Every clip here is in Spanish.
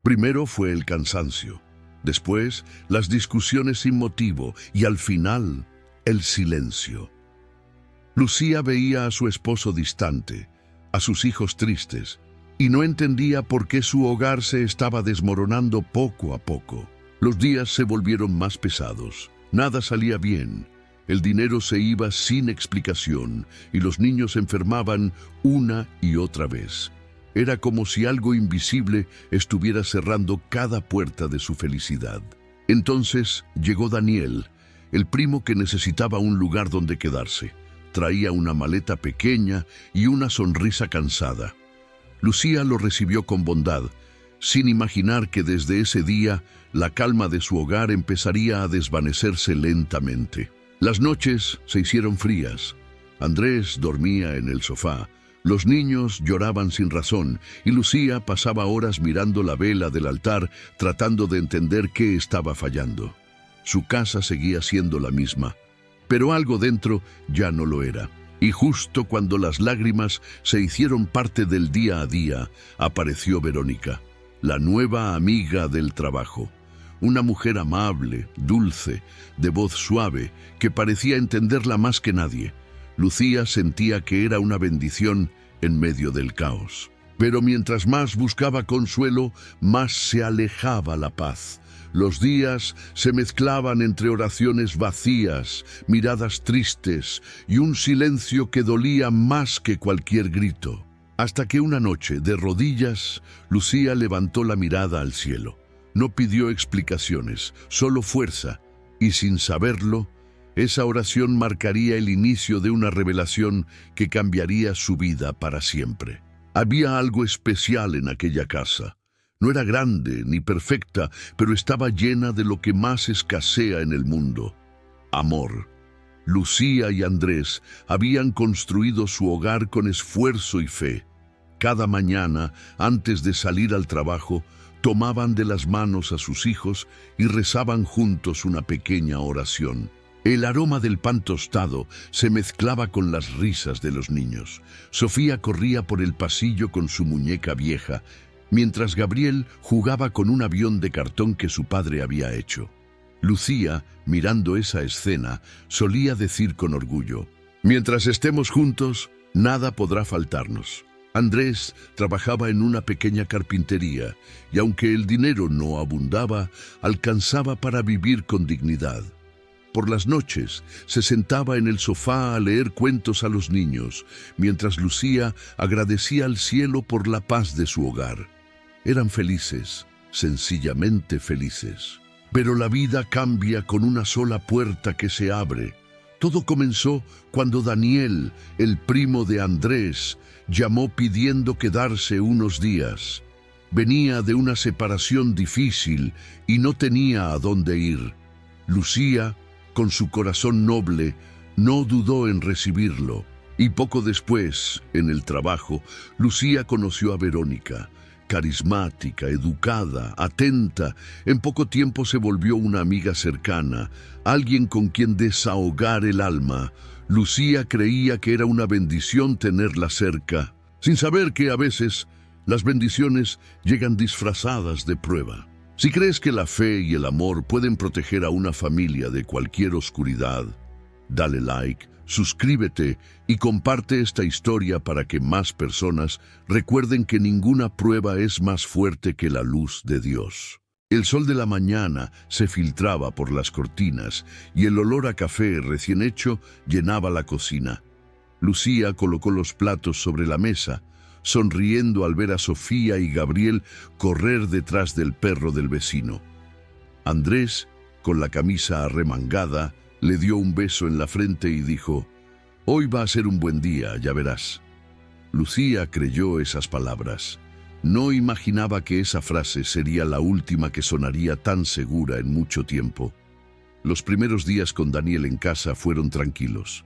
Primero fue el cansancio, después las discusiones sin motivo y al final el silencio. Lucía veía a su esposo distante, a sus hijos tristes, y no entendía por qué su hogar se estaba desmoronando poco a poco. Los días se volvieron más pesados, nada salía bien, el dinero se iba sin explicación y los niños se enfermaban una y otra vez. Era como si algo invisible estuviera cerrando cada puerta de su felicidad. Entonces llegó Daniel, el primo que necesitaba un lugar donde quedarse. Traía una maleta pequeña y una sonrisa cansada. Lucía lo recibió con bondad, sin imaginar que desde ese día la calma de su hogar empezaría a desvanecerse lentamente. Las noches se hicieron frías. Andrés dormía en el sofá, los niños lloraban sin razón y Lucía pasaba horas mirando la vela del altar tratando de entender qué estaba fallando. Su casa seguía siendo la misma, pero algo dentro ya no lo era. Y justo cuando las lágrimas se hicieron parte del día a día, apareció Verónica, la nueva amiga del trabajo. Una mujer amable, dulce, de voz suave, que parecía entenderla más que nadie. Lucía sentía que era una bendición en medio del caos. Pero mientras más buscaba consuelo, más se alejaba la paz. Los días se mezclaban entre oraciones vacías, miradas tristes y un silencio que dolía más que cualquier grito. Hasta que una noche, de rodillas, Lucía levantó la mirada al cielo. No pidió explicaciones, solo fuerza, y sin saberlo, esa oración marcaría el inicio de una revelación que cambiaría su vida para siempre. Había algo especial en aquella casa. No era grande ni perfecta, pero estaba llena de lo que más escasea en el mundo: amor. Lucía y Andrés habían construido su hogar con esfuerzo y fe. Cada mañana, antes de salir al trabajo, tomaban de las manos a sus hijos y rezaban juntos una pequeña oración. El aroma del pan tostado se mezclaba con las risas de los niños. Sofía corría por el pasillo con su muñeca vieja, mientras Gabriel jugaba con un avión de cartón que su padre había hecho. Lucía, mirando esa escena, solía decir con orgullo: «Mientras estemos juntos, nada podrá faltarnos». Andrés trabajaba en una pequeña carpintería y aunque el dinero no abundaba, alcanzaba para vivir con dignidad. Por las noches se sentaba en el sofá a leer cuentos a los niños, mientras Lucía agradecía al cielo por la paz de su hogar. Eran felices, sencillamente felices. Pero la vida cambia con una sola puerta que se abre. Todo comenzó cuando Daniel, el primo de Andrés, llamó pidiendo quedarse unos días. Venía de una separación difícil y no tenía a dónde ir. Lucía, con su corazón noble, no dudó en recibirlo. Y poco después, en el trabajo, Lucía conoció a Verónica. Carismática, educada, atenta, en poco tiempo se volvió una amiga cercana, alguien con quien desahogar el alma. Lucía creía que era una bendición tenerla cerca, sin saber que a veces las bendiciones llegan disfrazadas de prueba. Si crees que la fe y el amor pueden proteger a una familia de cualquier oscuridad, dale like, suscríbete y comparte esta historia para que más personas recuerden que ninguna prueba es más fuerte que la luz de Dios. El sol de la mañana se filtraba por las cortinas y el olor a café recién hecho llenaba la cocina. Lucía colocó los platos sobre la mesa, sonriendo al ver a Sofía y Gabriel correr detrás del perro del vecino. Andrés, con la camisa arremangada, le dio un beso en la frente y dijo: «Hoy va a ser un buen día, ya verás». Lucía creyó esas palabras. No imaginaba que esa frase sería la última que sonaría tan segura en mucho tiempo. Los primeros días con Daniel en casa fueron tranquilos.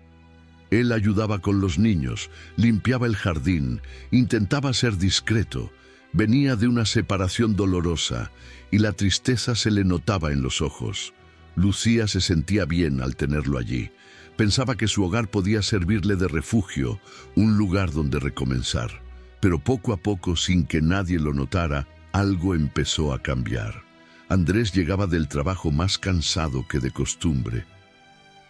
Él ayudaba con los niños, limpiaba el jardín, intentaba ser discreto. Venía de una separación dolorosa y la tristeza se le notaba en los ojos. Lucía se sentía bien al tenerlo allí. Pensaba que su hogar podía servirle de refugio, un lugar donde recomenzar. Pero poco a poco, sin que nadie lo notara, algo empezó a cambiar. Andrés llegaba del trabajo más cansado que de costumbre.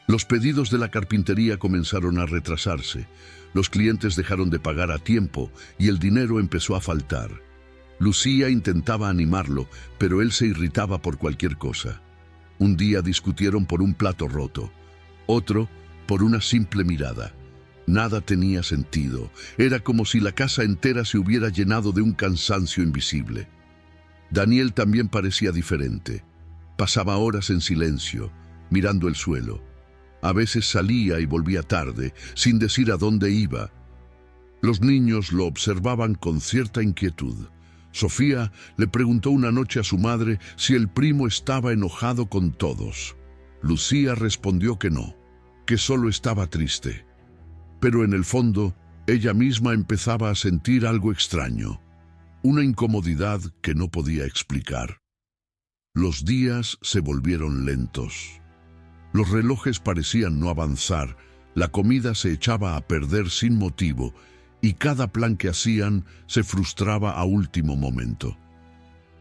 Los pedidos de la carpintería comenzaron a retrasarse. Los clientes dejaron de pagar a tiempo y el dinero empezó a faltar. Lucía intentaba animarlo, pero él se irritaba por cualquier cosa. Un día discutieron por un plato roto, otro por una simple mirada. Nada tenía sentido. Era como si la casa entera se hubiera llenado de un cansancio invisible. Daniel también parecía diferente. Pasaba horas en silencio, mirando el suelo. A veces salía y volvía tarde, sin decir a dónde iba. Los niños lo observaban con cierta inquietud. Sofía le preguntó una noche a su madre si el primo estaba enojado con todos. Lucía respondió que no, que solo estaba triste. Pero en el fondo, ella misma empezaba a sentir algo extraño, una incomodidad que no podía explicar. Los días se volvieron lentos. Los relojes parecían no avanzar, la comida se echaba a perder sin motivo y cada plan que hacían se frustraba a último momento.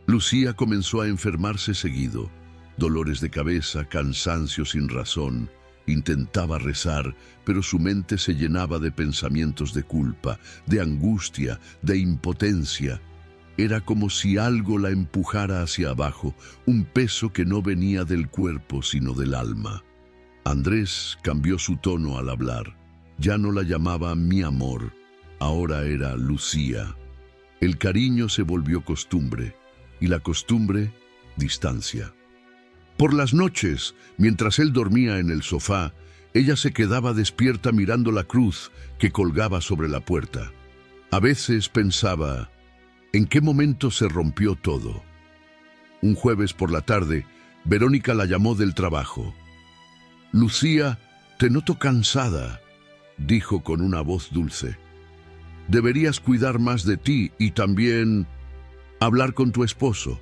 Lucía comenzó a enfermarse seguido, dolores de cabeza, cansancio sin razón. Intentaba rezar, pero su mente se llenaba de pensamientos de culpa, de angustia, de impotencia. Era como si algo la empujara hacia abajo, un peso que no venía del cuerpo sino del alma. Andrés cambió su tono al hablar. Ya no la llamaba mi amor, ahora era Lucía. El cariño se volvió costumbre, y la costumbre, distancia. Por las noches, mientras él dormía en el sofá, ella se quedaba despierta mirando la cruz que colgaba sobre la puerta. A veces pensaba, ¿en qué momento se rompió todo? Un jueves por la tarde, Verónica la llamó del trabajo. «Lucía, te noto cansada», dijo con una voz dulce. «Deberías cuidar más de ti y también hablar con tu esposo.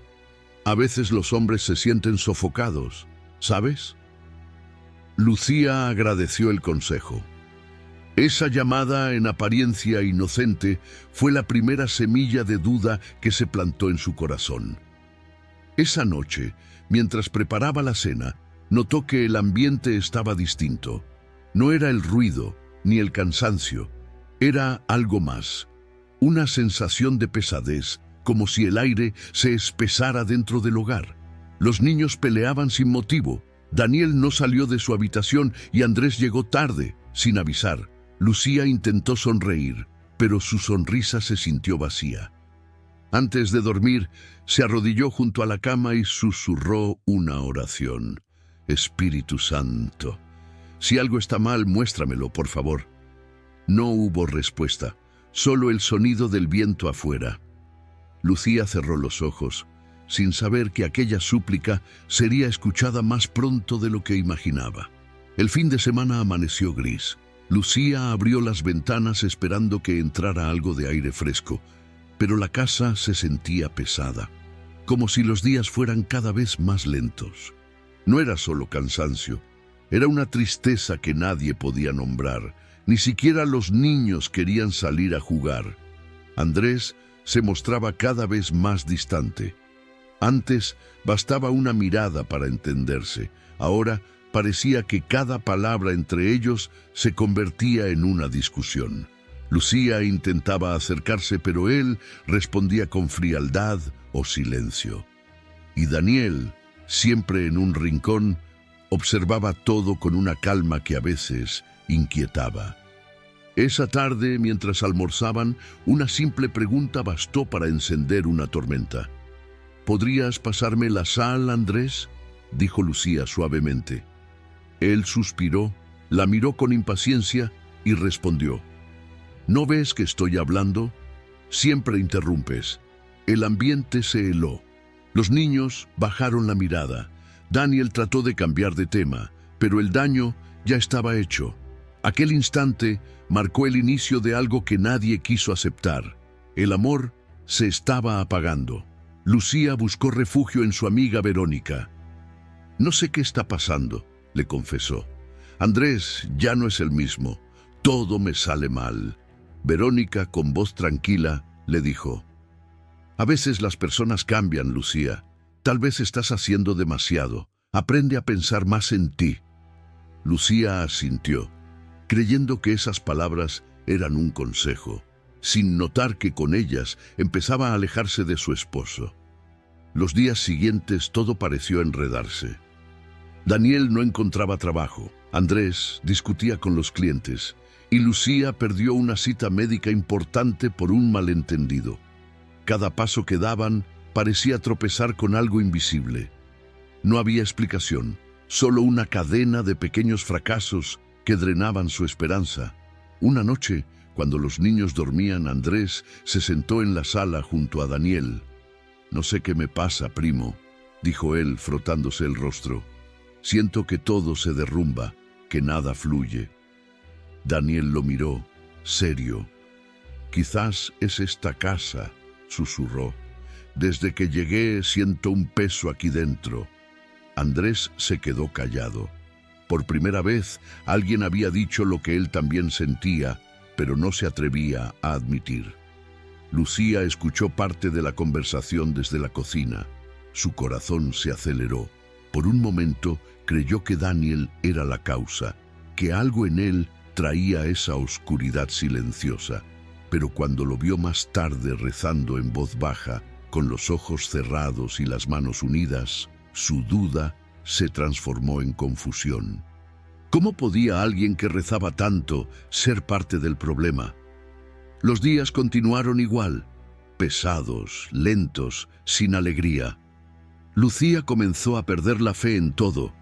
A veces los hombres se sienten sofocados, ¿sabes?». Lucía agradeció el consejo. Esa llamada, en apariencia inocente, fue la primera semilla de duda que se plantó en su corazón. Esa noche, mientras preparaba la cena, notó que el ambiente estaba distinto. No era el ruido, ni el cansancio. Era algo más. Una sensación de pesadez, como si el aire se espesara dentro del hogar. Los niños peleaban sin motivo. Daniel no salió de su habitación y Andrés llegó tarde, sin avisar. Lucía intentó sonreír, pero su sonrisa se sintió vacía. Antes de dormir, se arrodilló junto a la cama y susurró una oración. «Espíritu Santo, si algo está mal, muéstramelo, por favor». No hubo respuesta, solo el sonido del viento afuera. Lucía cerró los ojos, sin saber que aquella súplica sería escuchada más pronto de lo que imaginaba. El fin de semana amaneció gris. Lucía abrió las ventanas esperando que entrara algo de aire fresco, pero la casa se sentía pesada, como si los días fueran cada vez más lentos. No era solo cansancio, era una tristeza que nadie podía nombrar. Ni siquiera los niños querían salir a jugar. Andrés se mostraba cada vez más distante. Antes bastaba una mirada para entenderse. Ahora parecía que cada palabra entre ellos se convertía en una discusión. Lucía intentaba acercarse, pero él respondía con frialdad o silencio. Y Daniel, siempre en un rincón, observaba todo con una calma que a veces inquietaba. Esa tarde, mientras almorzaban, una simple pregunta bastó para encender una tormenta. «¿Podrías pasarme la sal, Andrés?», dijo Lucía suavemente. Él suspiró, la miró con impaciencia y respondió: «¿No ves que estoy hablando? Siempre interrumpes». El ambiente se heló. Los niños bajaron la mirada. Daniel trató de cambiar de tema, pero el daño ya estaba hecho. Aquel instante marcó el inicio de algo que nadie quiso aceptar. El amor se estaba apagando. Lucía buscó refugio en su amiga Verónica. «No sé qué está pasando», le confesó. «Andrés ya no es el mismo. Todo me sale mal». Verónica, con voz tranquila, le dijo: A veces las personas cambian, Lucía. Tal vez estás haciendo demasiado. Aprende a pensar más en ti. Lucía asintió, creyendo que esas palabras eran un consejo, sin notar que con ellas empezaba a alejarse de su esposo. Los días siguientes todo pareció enredarse. Daniel no encontraba trabajo, Andrés discutía con los clientes y Lucía perdió una cita médica importante por un malentendido. Cada paso que daban parecía tropezar con algo invisible. No había explicación, solo una cadena de pequeños fracasos que drenaban su esperanza. Una noche, cuando los niños dormían, Andrés se sentó en la sala junto a Daniel. «No sé qué me pasa, primo», dijo él frotándose el rostro. «Siento que todo se derrumba, que nada fluye». Daniel lo miró, serio. «Quizás es esta casa», susurró. «Desde que llegué siento un peso aquí dentro». Andrés se quedó callado. Por primera vez, alguien había dicho lo que él también sentía, pero no se atrevía a admitir. Lucía escuchó parte de la conversación desde la cocina. Su corazón se aceleró. Por un momento creyó que Daniel era la causa, que algo en él traía esa oscuridad silenciosa. Pero cuando lo vio más tarde rezando en voz baja, con los ojos cerrados y las manos unidas, su duda se transformó en confusión. ¿Cómo podía alguien que rezaba tanto ser parte del problema? Los días continuaron igual, pesados, lentos, sin alegría. Lucía comenzó a perder la fe en todo,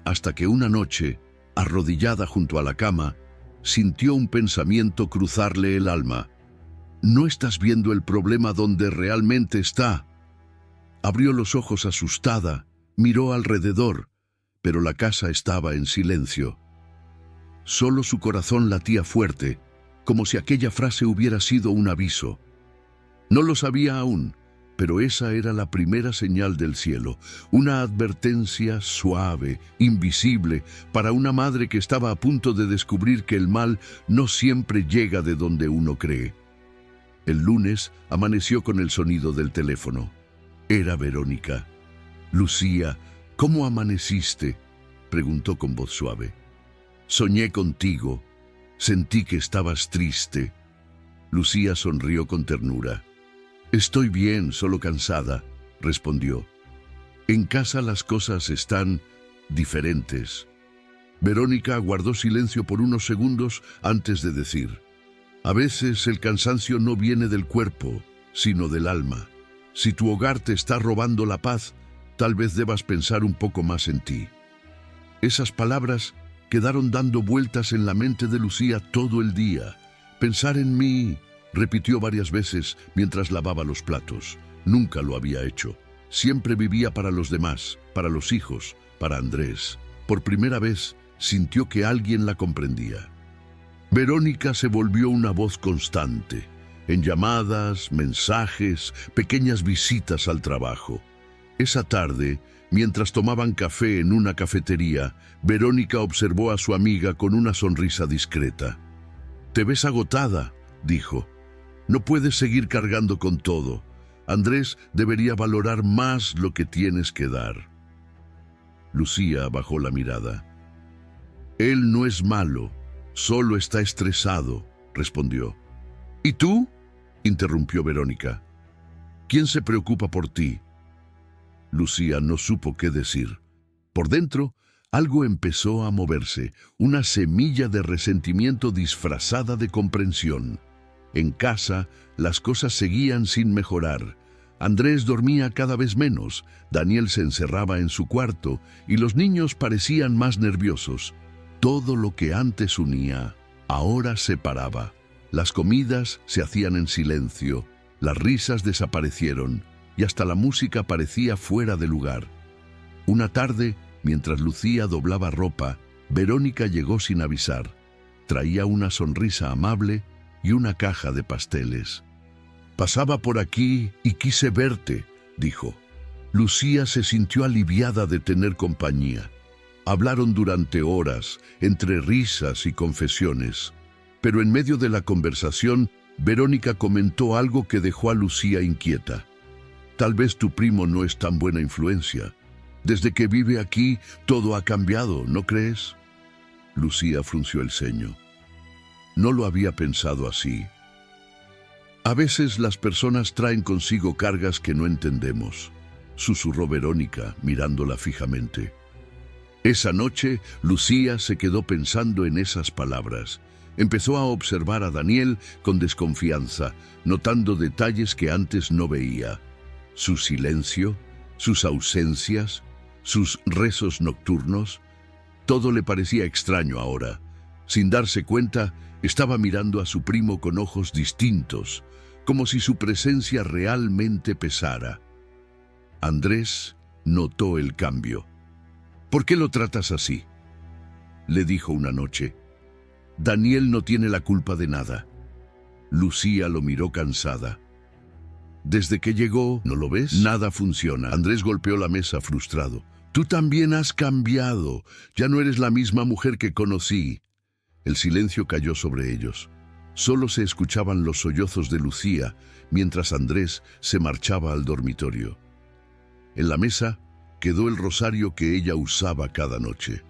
hasta que una noche, arrodillada junto a la cama, sintió un pensamiento cruzarle el alma. «No estás viendo el problema donde realmente está». Abrió los ojos asustada, miró alrededor, pero la casa estaba en silencio. Solo su corazón latía fuerte, como si aquella frase hubiera sido un aviso. No lo sabía aún, pero esa era la primera señal del cielo, una advertencia suave, invisible, para una madre que estaba a punto de descubrir que el mal no siempre llega de donde uno cree. El lunes amaneció con el sonido del teléfono. Era Verónica. «Lucía, ¿cómo amaneciste?», preguntó con voz suave. «Soñé contigo. Sentí que estabas triste». Lucía sonrió con ternura. «Estoy bien, solo cansada», respondió. «En casa las cosas están diferentes». Verónica guardó silencio por unos segundos antes de decir: «A veces el cansancio no viene del cuerpo, sino del alma. Si tu hogar te está robando la paz, tal vez debas pensar un poco más en ti». Esas palabras quedaron dando vueltas en la mente de Lucía todo el día. «Pensar en mí», repitió varias veces mientras lavaba los platos. Nunca lo había hecho. Siempre vivía para los demás, para los hijos, para Andrés. Por primera vez sintió que alguien la comprendía. Verónica se volvió una voz constante, en llamadas, mensajes, pequeñas visitas al trabajo. Esa tarde, mientras tomaban café en una cafetería, Verónica observó a su amiga con una sonrisa discreta. «Te ves agotada», dijo. «No puedes seguir cargando con todo. Andrés debería valorar más lo que tienes que dar». Lucía bajó la mirada. «Él no es malo, solo está estresado», respondió. «¿Y tú?», interrumpió Verónica. «¿Quién se preocupa por ti?». Lucía no supo qué decir. Por dentro, algo empezó a moverse, una semilla de resentimiento disfrazada de comprensión. En casa, las cosas seguían sin mejorar. Andrés dormía cada vez menos, Daniel se encerraba en su cuarto y los niños parecían más nerviosos. Todo lo que antes unía, ahora separaba. Las comidas se hacían en silencio, las risas desaparecieron y hasta la música parecía fuera de lugar. Una tarde, mientras Lucía doblaba ropa, Verónica llegó sin avisar. Traía una sonrisa amable y una caja de pasteles. «Pasaba por aquí y quise verte», dijo. Lucía se sintió aliviada de tener compañía. Hablaron durante horas, entre risas y confesiones. Pero en medio de la conversación, Verónica comentó algo que dejó a Lucía inquieta. Tal vez tu primo no es tan buena influencia. Desde que vive aquí, todo ha cambiado, ¿no crees? Lucía frunció el ceño. No lo había pensado así. A veces las personas traen consigo cargas que no entendemos, susurró Verónica, mirándola fijamente. Esa noche, Lucía se quedó pensando en esas palabras. Empezó a observar a Daniel con desconfianza, notando detalles que antes no veía. Su silencio, sus ausencias, sus rezos nocturnos. Todo le parecía extraño ahora. Sin darse cuenta, estaba mirando a su primo con ojos distintos, como si su presencia realmente pesara. Andrés notó el cambio. ¿Por qué lo tratas así?, le dijo una noche. Daniel no tiene la culpa de nada. Lucía lo miró cansada. Desde que llegó, ¿no lo ves? Nada funciona. Andrés golpeó la mesa frustrado. Tú también has cambiado. Ya no eres la misma mujer que conocí. El silencio cayó sobre ellos. Solo se escuchaban los sollozos de Lucía mientras Andrés se marchaba al dormitorio. En la mesa quedó el rosario que ella usaba cada noche.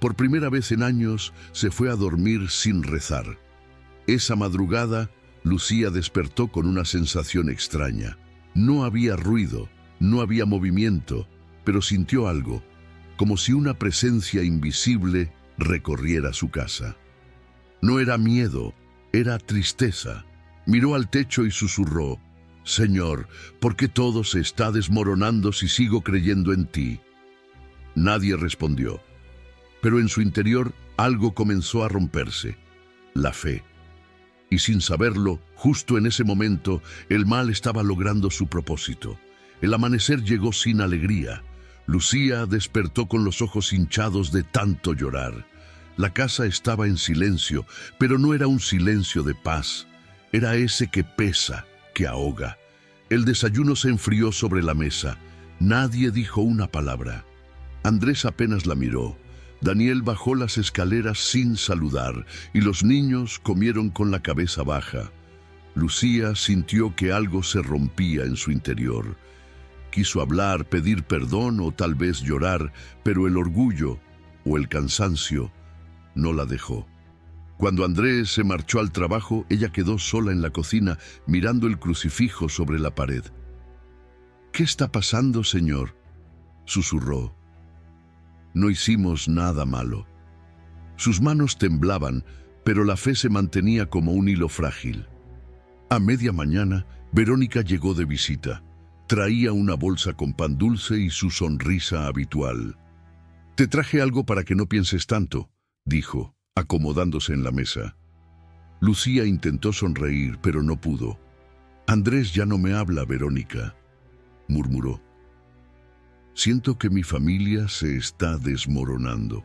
Por primera vez en años se fue a dormir sin rezar. Esa madrugada, Lucía despertó con una sensación extraña. No había ruido, no había movimiento, pero sintió algo, como si una presencia invisible recorriera su casa. No era miedo, era tristeza. Miró al techo y susurró: Señor, ¿por qué todo se está desmoronando si sigo creyendo en ti? Nadie respondió, pero en su interior algo comenzó a romperse: la fe. Y sin saberlo, justo en ese momento, el mal estaba logrando su propósito. El amanecer llegó sin alegría. Lucía despertó con los ojos hinchados de tanto llorar. La casa estaba en silencio, pero no era un silencio de paz. Era ese que pesa, que ahoga. El desayuno se enfrió sobre la mesa. Nadie dijo una palabra. Andrés apenas la miró. Daniel bajó las escaleras sin saludar y los niños comieron con la cabeza baja. Lucía sintió que algo se rompía en su interior. Quiso hablar, pedir perdón o tal vez llorar, pero el orgullo o el cansancio no la dejó. Cuando Andrés se marchó al trabajo, ella quedó sola en la cocina mirando el crucifijo sobre la pared. ¿Qué está pasando, señor?, susurró. No hicimos nada malo. Sus manos temblaban, pero la fe se mantenía como un hilo frágil. A media mañana, Verónica llegó de visita. Traía una bolsa con pan dulce y su sonrisa habitual. «Te traje algo para que no pienses tanto», dijo, acomodándose en la mesa. Lucía intentó sonreír, pero no pudo. «Andrés ya no me habla, Verónica», murmuró. «Siento que mi familia se está desmoronando».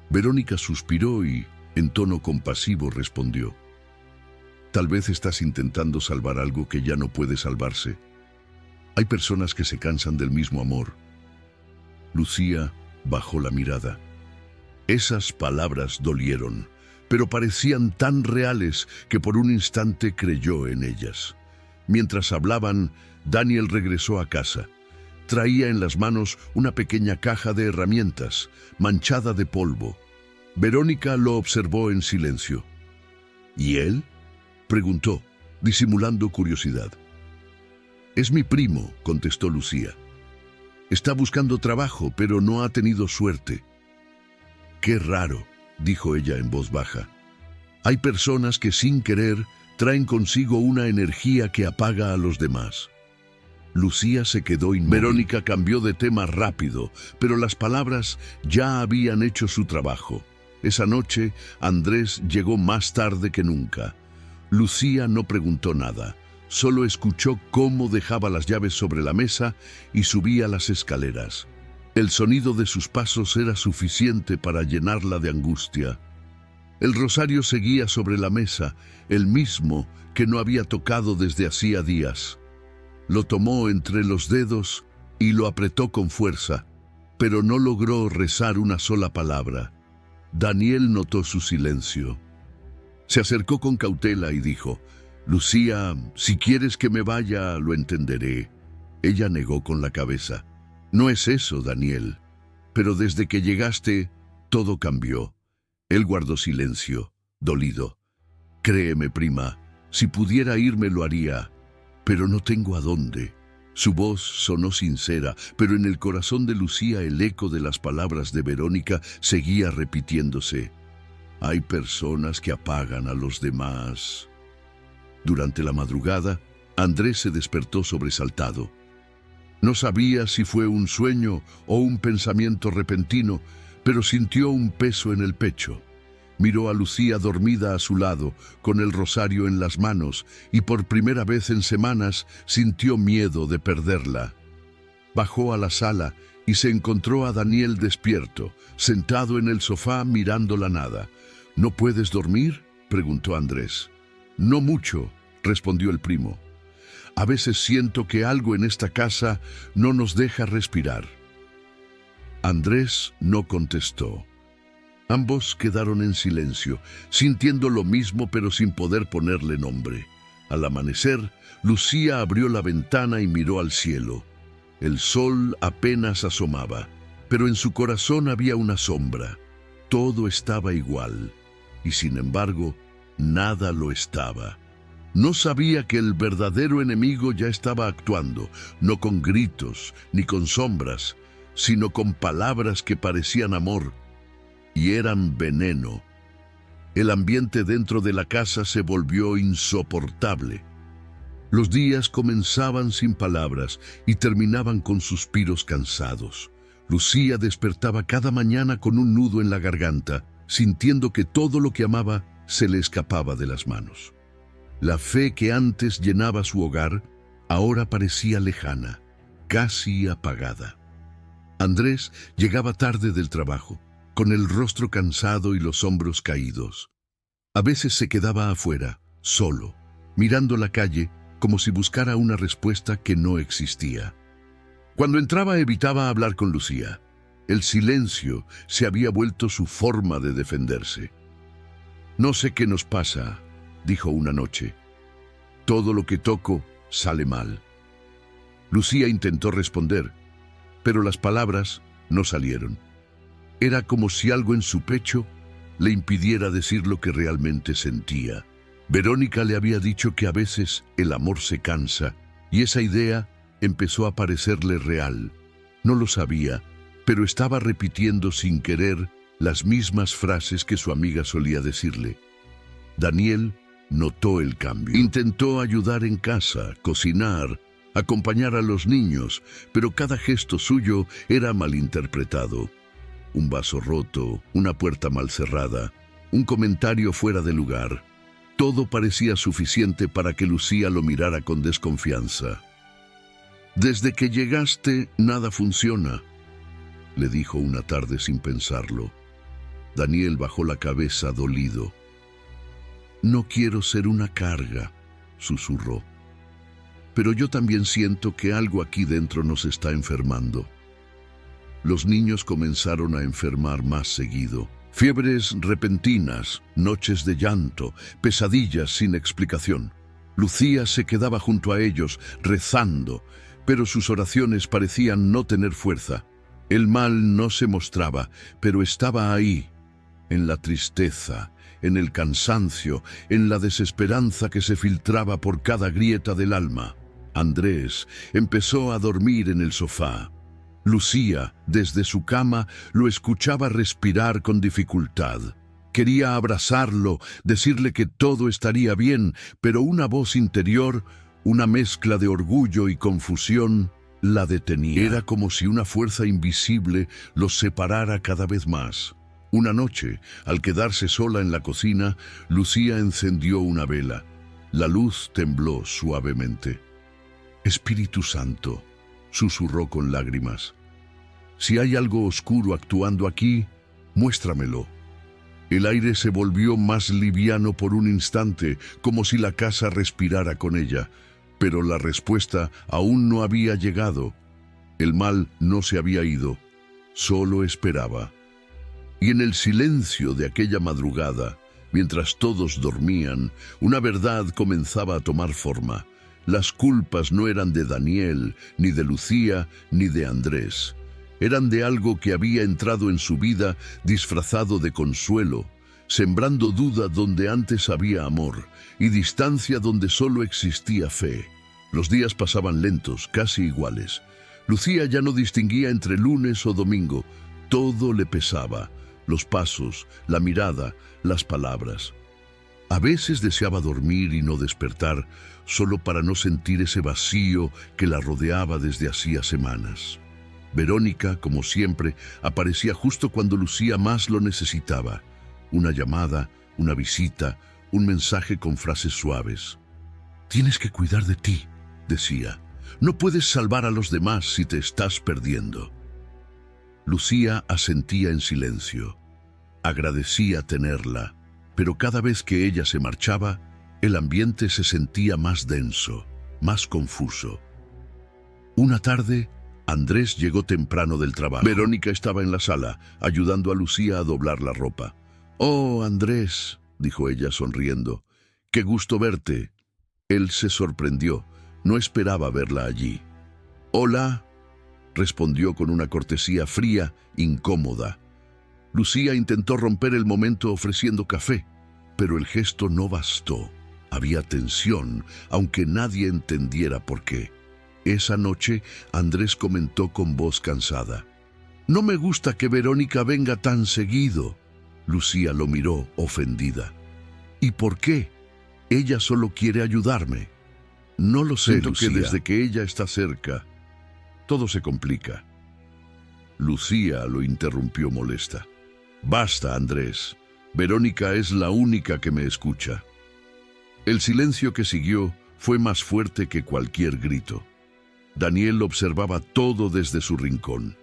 Verónica suspiró y, en tono compasivo, respondió: «Tal vez estás intentando salvar algo que ya no puede salvarse. Hay personas que se cansan del mismo amor». Lucía bajó la mirada. Esas palabras dolieron, pero parecían tan reales que por un instante creyó en ellas. Mientras hablaban, Daniel regresó a casa. Traía en las manos una pequeña caja de herramientas, manchada de polvo. Verónica lo observó en silencio. «¿Y él?», preguntó, disimulando curiosidad. «Es mi primo», contestó Lucía. «Está buscando trabajo, pero no ha tenido suerte». «Qué raro», dijo ella en voz baja. «Hay personas que sin querer traen consigo una energía que apaga a los demás». Lucía se quedó inmóvil. Verónica cambió de tema rápido, pero las palabras ya habían hecho su trabajo. Esa noche, Andrés llegó más tarde que nunca. Lucía no preguntó nada, solo escuchó cómo dejaba las llaves sobre la mesa y subía las escaleras. El sonido de sus pasos era suficiente para llenarla de angustia. El rosario seguía sobre la mesa, el mismo que no había tocado desde hacía días. Lo tomó entre los dedos y lo apretó con fuerza, pero no logró rezar una sola palabra. Daniel notó su silencio. Se acercó con cautela y dijo: «Lucía, si quieres que me vaya, lo entenderé. Ella negó con la cabeza. No es eso, Daniel. Pero desde que llegaste, todo cambió. Él guardó silencio, dolido. Créeme, prima, si pudiera irme lo haría, pero no tengo a dónde. Su voz sonó sincera, pero en el corazón de Lucía el eco de las palabras de Verónica seguía repitiéndose. Hay personas que apagan a los demás. Durante la madrugada, Andrés se despertó sobresaltado. No sabía si fue un sueño o un pensamiento repentino, pero sintió un peso en el pecho. Miró a Lucía dormida a su lado, con el rosario en las manos, y por primera vez en semanas sintió miedo de perderla. Bajó a la sala y se encontró a Daniel despierto, sentado en el sofá mirando la nada. ¿No puedes dormir?, preguntó Andrés. No mucho, respondió el primo. A veces siento que algo en esta casa no nos deja respirar. Andrés no contestó. Ambos quedaron en silencio, sintiendo lo mismo pero sin poder ponerle nombre. Al amanecer, Lucía abrió la ventana y miró al cielo. El sol apenas asomaba, pero en su corazón había una sombra. Todo estaba igual, y sin embargo, nada lo estaba. No sabía que el verdadero enemigo ya estaba actuando, no con gritos ni con sombras, sino con palabras que parecían amor y eran veneno. El ambiente dentro de la casa se volvió insoportable. Los días comenzaban sin palabras y terminaban con suspiros cansados. Lucía despertaba cada mañana con un nudo en la garganta, sintiendo que todo lo que amaba se le escapaba de las manos. La fe que antes llenaba su hogar, ahora parecía lejana, casi apagada. Andrés llegaba tarde del trabajo, con el rostro cansado y los hombros caídos. A veces se quedaba afuera, solo, mirando la calle como si buscara una respuesta que no existía. Cuando entraba evitaba hablar con Lucía. El silencio se había vuelto su forma de defenderse. No sé qué nos pasa, dijo una noche. Todo lo que toco sale mal. Lucía intentó responder, pero las palabras no salieron. Era como si algo en su pecho le impidiera decir lo que realmente sentía. Verónica le había dicho que a veces el amor se cansa, y esa idea empezó a parecerle real. No lo sabía, pero estaba repitiendo sin querer las mismas frases que su amiga solía decirle. Daniel notó el cambio. Intentó ayudar en casa, cocinar, acompañar a los niños, pero cada gesto suyo era malinterpretado. Un vaso roto, una puerta mal cerrada, un comentario fuera de lugar. Todo parecía suficiente para que Lucía lo mirara con desconfianza. «Desde que llegaste, nada funciona», le dijo una tarde sin pensarlo. Daniel bajó la cabeza dolido. «No quiero ser una carga», susurró. «Pero yo también siento que algo aquí dentro nos está enfermando». Los niños comenzaron a enfermar más seguido. Fiebres repentinas, noches de llanto, pesadillas sin explicación. Lucía se quedaba junto a ellos, rezando, pero sus oraciones parecían no tener fuerza. El mal no se mostraba, pero estaba ahí, en la tristeza, en el cansancio, en la desesperanza que se filtraba por cada grieta del alma. Andrés empezó a dormir en el sofá. Lucía, desde su cama, lo escuchaba respirar con dificultad. Quería abrazarlo, decirle que todo estaría bien, pero una voz interior, una mezcla de orgullo y confusión, la detenía. Era como si una fuerza invisible los separara cada vez más. Una noche, al quedarse sola en la cocina, Lucía encendió una vela. La luz tembló suavemente. «Espíritu Santo», susurró con lágrimas. «Si hay algo oscuro actuando aquí, muéstramelo». El aire se volvió más liviano por un instante, como si la casa respirara con ella, pero la respuesta aún no había llegado. El mal no se había ido, solo esperaba. Y en el silencio de aquella madrugada, mientras todos dormían, una verdad comenzaba a tomar forma. Las culpas no eran de Daniel, ni de Lucía, ni de Andrés. Eran de algo que había entrado en su vida disfrazado de consuelo, sembrando duda donde antes había amor y distancia donde solo existía fe. Los días pasaban lentos, casi iguales. Lucía ya no distinguía entre lunes o domingo. Todo le pesaba: los pasos, la mirada, las palabras. A veces deseaba dormir y no despertar, solo para no sentir ese vacío que la rodeaba desde hacía semanas. Verónica, como siempre, aparecía justo cuando Lucía más lo necesitaba. Una llamada, una visita, un mensaje con frases suaves. «Tienes que cuidar de ti», decía. «No puedes salvar a los demás si te estás perdiendo». Lucía asentía en silencio. Agradecía tenerla, pero cada vez que ella se marchaba, el ambiente se sentía más denso, más confuso. Una tarde, Andrés llegó temprano del trabajo. Verónica estaba en la sala, ayudando a Lucía a doblar la ropa. «Oh, Andrés», dijo ella sonriendo, «qué gusto verte». Él se sorprendió, no esperaba verla allí. «Hola», respondió con una cortesía fría, incómoda. Lucía intentó romper el momento ofreciendo café, pero el gesto no bastó. Había tensión, aunque nadie entendiera por qué. Esa noche, Andrés comentó con voz cansada: «No me gusta que Verónica venga tan seguido». Lucía lo miró, ofendida. «¿Y por qué? Ella solo quiere ayudarme». «No lo sé, Lucía. Que desde que ella está cerca, todo se complica». Lucía lo interrumpió molesta. «Basta, Andrés. Verónica es la única que me escucha». El silencio que siguió fue más fuerte que cualquier grito. Daniel observaba todo desde su rincón.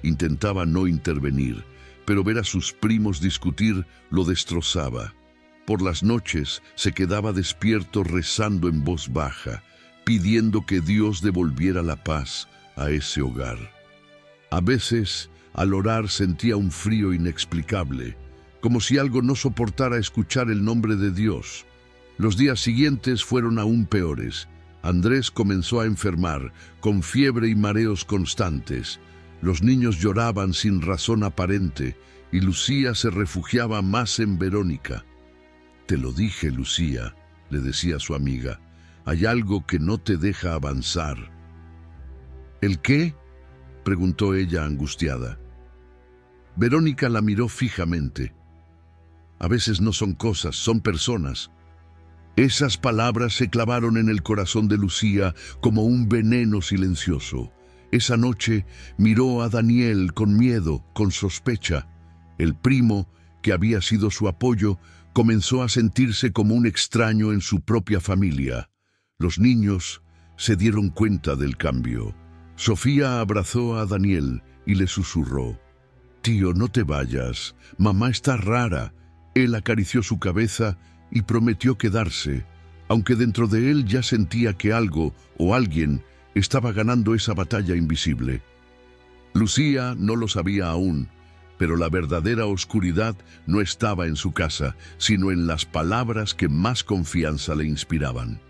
Intentaba no intervenir, pero ver a sus primos discutir lo destrozaba. Por las noches se quedaba despierto rezando en voz baja, pidiendo que Dios devolviera la paz a ese hogar. A veces, al orar, sentía un frío inexplicable, como si algo no soportara escuchar el nombre de Dios. Los días siguientes fueron aún peores. Andrés comenzó a enfermar, con fiebre y mareos constantes. Los niños lloraban sin razón aparente, y Lucía se refugiaba más en Verónica. «Te lo dije, Lucía», le decía a su amiga, «hay algo que no te deja avanzar». «¿El qué?», preguntó ella angustiada. Verónica la miró fijamente. «A veces no son cosas, son personas». Esas palabras se clavaron en el corazón de Lucía como un veneno silencioso. Esa noche miró a Daniel con miedo, con sospecha. El primo, que había sido su apoyo, comenzó a sentirse como un extraño en su propia familia. Los niños se dieron cuenta del cambio. Sofía abrazó a Daniel y le susurró: «Tío, no te vayas. Mamá está rara». Él acarició su cabeza y prometió quedarse, aunque dentro de él ya sentía que algo o alguien estaba ganando esa batalla invisible. Lucía no lo sabía aún, pero la verdadera oscuridad no estaba en su casa, sino en las palabras que más confianza le inspiraban.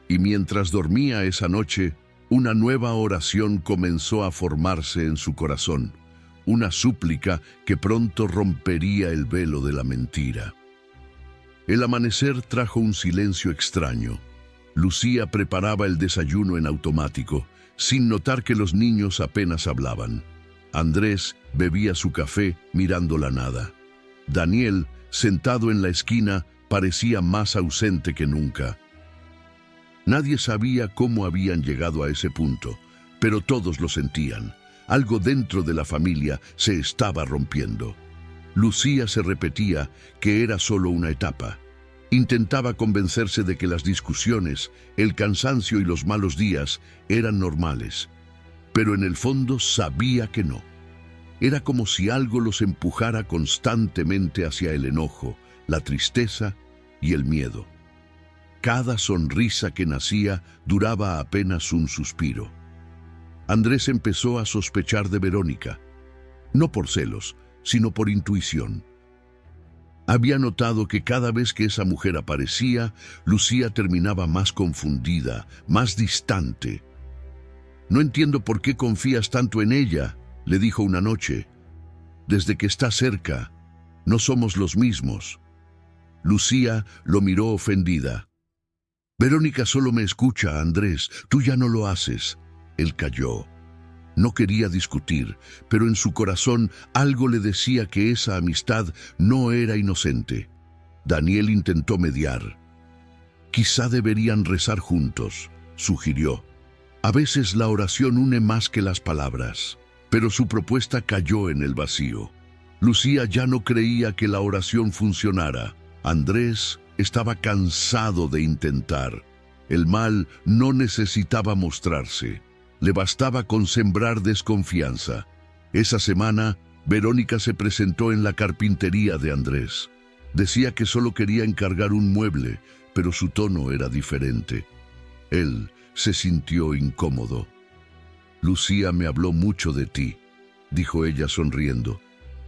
Y mientras dormía esa noche, una nueva oración comenzó a formarse en su corazón, una súplica que pronto rompería el velo de la mentira. El amanecer trajo un silencio extraño. Lucía preparaba el desayuno en automático, sin notar que los niños apenas hablaban. Andrés bebía su café mirando la nada. Daniel, sentado en la esquina, parecía más ausente que nunca. Nadie sabía cómo habían llegado a ese punto, pero todos lo sentían. Algo dentro de la familia se estaba rompiendo. Lucía se repetía que era solo una etapa. Intentaba convencerse de que las discusiones, el cansancio y los malos días eran normales, pero en el fondo sabía que no. Era como si algo los empujara constantemente hacia el enojo, la tristeza y el miedo. Cada sonrisa que nacía duraba apenas un suspiro. Andrés empezó a sospechar de Verónica, no por celos, sino por intuición. Había notado que cada vez que esa mujer aparecía, Lucía terminaba más confundida, más distante. «No entiendo por qué confías tanto en ella», le dijo una noche. «Desde que está cerca, no somos los mismos». Lucía lo miró ofendida. «Verónica solo me escucha, Andrés, tú ya no lo haces». Él calló. No quería discutir, pero en su corazón algo le decía que esa amistad no era inocente. Daniel intentó mediar. «Quizá deberían rezar juntos», sugirió. «A veces la oración une más que las palabras». Pero su propuesta cayó en el vacío. Lucía ya no creía que la oración funcionara. Andrés estaba cansado de intentar. El mal no necesitaba mostrarse. Le bastaba con sembrar desconfianza. Esa semana, Verónica se presentó en la carpintería de Andrés. Decía que solo quería encargar un mueble, pero su tono era diferente. Él se sintió incómodo. «Lucía me habló mucho de ti», dijo ella sonriendo.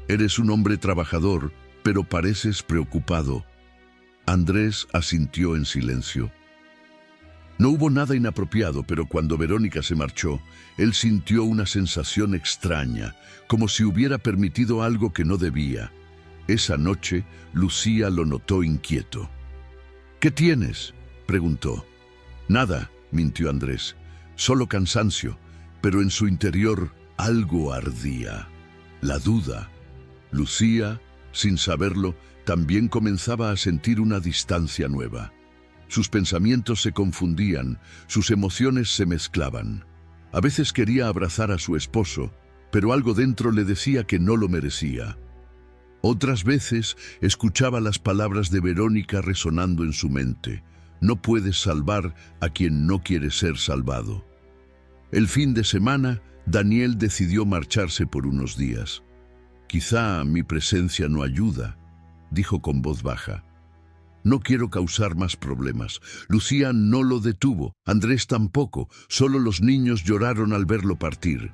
«Eres un hombre trabajador, pero pareces preocupado». Andrés asintió en silencio. No hubo nada inapropiado, pero cuando Verónica se marchó, él sintió una sensación extraña, como si hubiera permitido algo que no debía. Esa noche, Lucía lo notó inquieto. «¿Qué tienes?», preguntó. «Nada», mintió Andrés, «solo cansancio», pero en su interior algo ardía. La duda. Lucía, sin saberlo, también comenzaba a sentir una distancia nueva. Sus pensamientos se confundían, sus emociones se mezclaban. A veces quería abrazar a su esposo, pero algo dentro le decía que no lo merecía. Otras veces escuchaba las palabras de Verónica resonando en su mente. «No puedes salvar a quien no quiere ser salvado». El fin de semana, Daniel decidió marcharse por unos días. «Quizá mi presencia no ayuda», dijo con voz baja. «No quiero causar más problemas». Lucía no lo detuvo, Andrés tampoco, solo los niños lloraron al verlo partir.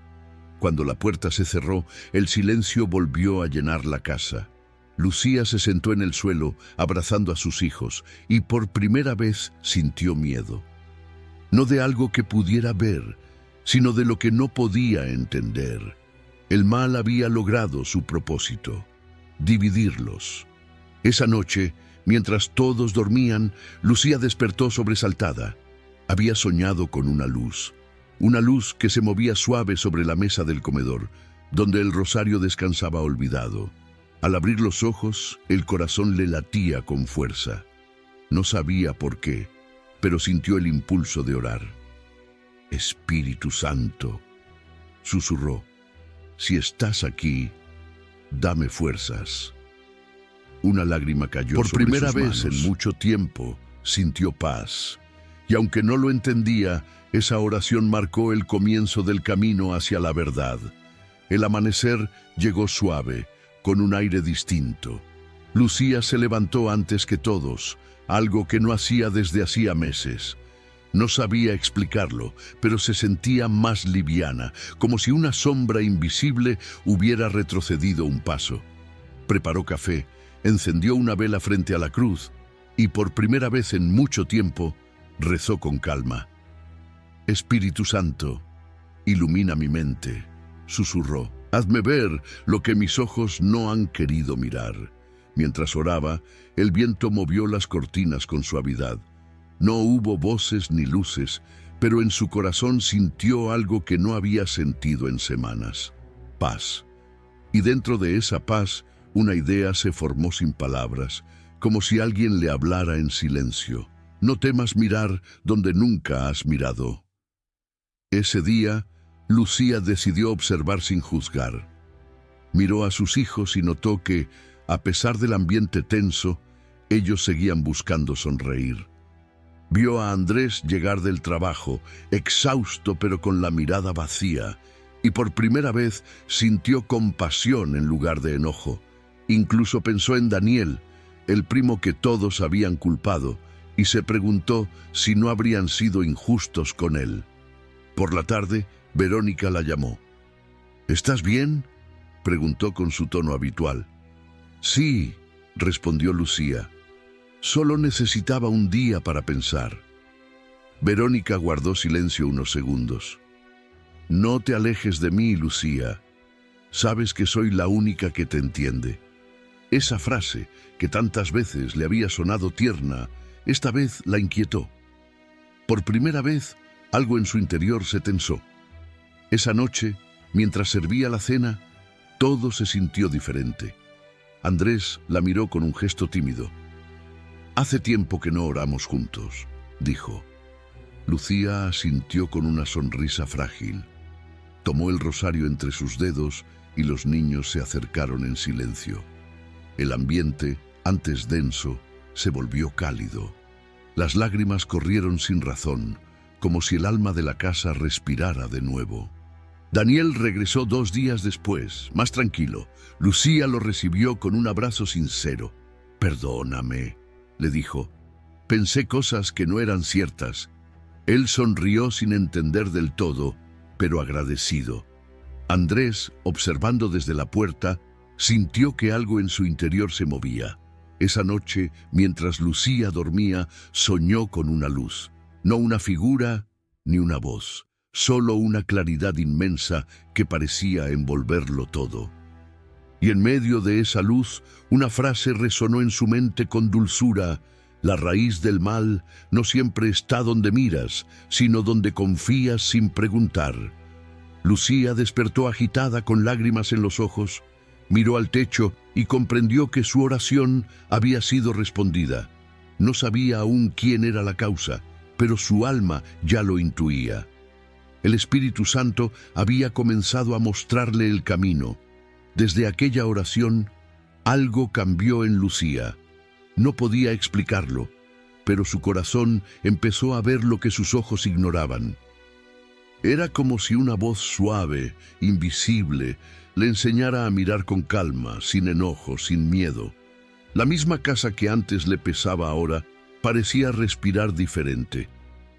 Cuando la puerta se cerró, el silencio volvió a llenar la casa. Lucía se sentó en el suelo, abrazando a sus hijos, y por primera vez sintió miedo. No de algo que pudiera ver, sino de lo que no podía entender. El mal había logrado su propósito: dividirlos. Esa noche, mientras todos dormían, Lucía despertó sobresaltada. Había soñado con una luz que se movía suave sobre la mesa del comedor, donde el rosario descansaba olvidado. Al abrir los ojos, el corazón le latía con fuerza. No sabía por qué, pero sintió el impulso de orar. «Espíritu Santo», susurró, «si estás aquí, dame fuerzas». Una lágrima cayó sobre sus manos. Por primera vez en mucho tiempo sintió paz, y aunque no lo entendía, esa oración marcó el comienzo del camino hacia la verdad. El amanecer llegó suave, con un aire distinto. Lucía se levantó antes que todos, algo que no hacía desde hacía meses. No sabía explicarlo, pero se sentía más liviana, como si una sombra invisible hubiera retrocedido un paso. Preparó café, encendió una vela frente a la cruz y por primera vez en mucho tiempo rezó con calma. «Espíritu Santo, ilumina mi mente», susurró. «Hazme ver lo que mis ojos no han querido mirar». Mientras oraba, el viento movió las cortinas con suavidad. No hubo voces ni luces, pero en su corazón sintió algo que no había sentido en semanas: paz. Y dentro de esa paz, una idea se formó sin palabras, como si alguien le hablara en silencio. «No temas mirar donde nunca has mirado». Ese día, Lucía decidió observar sin juzgar. Miró a sus hijos y notó que, a pesar del ambiente tenso, ellos seguían buscando sonreír. Vio a Andrés llegar del trabajo, exhausto pero con la mirada vacía, y por primera vez sintió compasión en lugar de enojo. Incluso pensó en Daniel, el primo que todos habían culpado, y se preguntó si no habrían sido injustos con él. Por la tarde, Verónica la llamó. «¿Estás bien?», preguntó con su tono habitual. «Sí», respondió Lucía. Solo necesitaba un día para pensar. Verónica guardó silencio unos segundos. No te alejes de mí, Lucía. Sabes que soy la única que te entiende. Esa frase, que tantas veces le había sonado tierna, esta vez la inquietó. Por primera vez, algo en su interior se tensó. Esa noche, mientras servía la cena, todo se sintió diferente. Andrés la miró con un gesto tímido. «Hace tiempo que no oramos juntos», dijo. Lucía asintió con una sonrisa frágil. Tomó el rosario entre sus dedos y los niños se acercaron en silencio. El ambiente, antes denso, se volvió cálido. Las lágrimas corrieron sin razón, como si el alma de la casa respirara de nuevo. Daniel regresó 2 días después, más tranquilo. Lucía lo recibió con un abrazo sincero. «Perdóname», le dijo. «Pensé cosas que no eran ciertas». Él sonrió sin entender del todo, pero agradecido. Andrés, observando desde la puerta, sintió que algo en su interior se movía. Esa noche, mientras Lucía dormía, soñó con una luz. No una figura ni una voz, solo una claridad inmensa que parecía envolverlo todo. Y en medio de esa luz, una frase resonó en su mente con dulzura: «La raíz del mal no siempre está donde miras, sino donde confías sin preguntar». Lucía despertó agitada con lágrimas en los ojos, miró al techo y comprendió que su oración había sido respondida. No sabía aún quién era la causa, pero su alma ya lo intuía. El Espíritu Santo había comenzado a mostrarle el camino. Desde aquella oración, algo cambió en Lucía. No podía explicarlo, pero su corazón empezó a ver lo que sus ojos ignoraban. Era como si una voz suave, invisible, le enseñara a mirar con calma, sin enojo, sin miedo. La misma casa que antes le pesaba ahora parecía respirar diferente.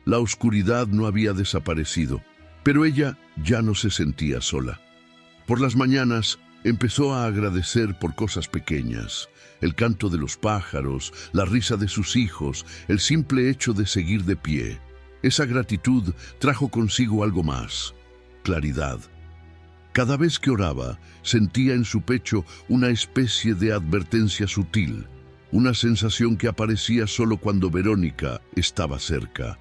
La oscuridad no había desaparecido, pero ella ya no se sentía sola. Por las mañanas empezó a agradecer por cosas pequeñas: el canto de los pájaros, la risa de sus hijos, el simple hecho de seguir de pie. Esa gratitud trajo consigo algo más: claridad. Cada vez que oraba, sentía en su pecho una especie de advertencia sutil, una sensación que aparecía solo cuando Verónica estaba cerca.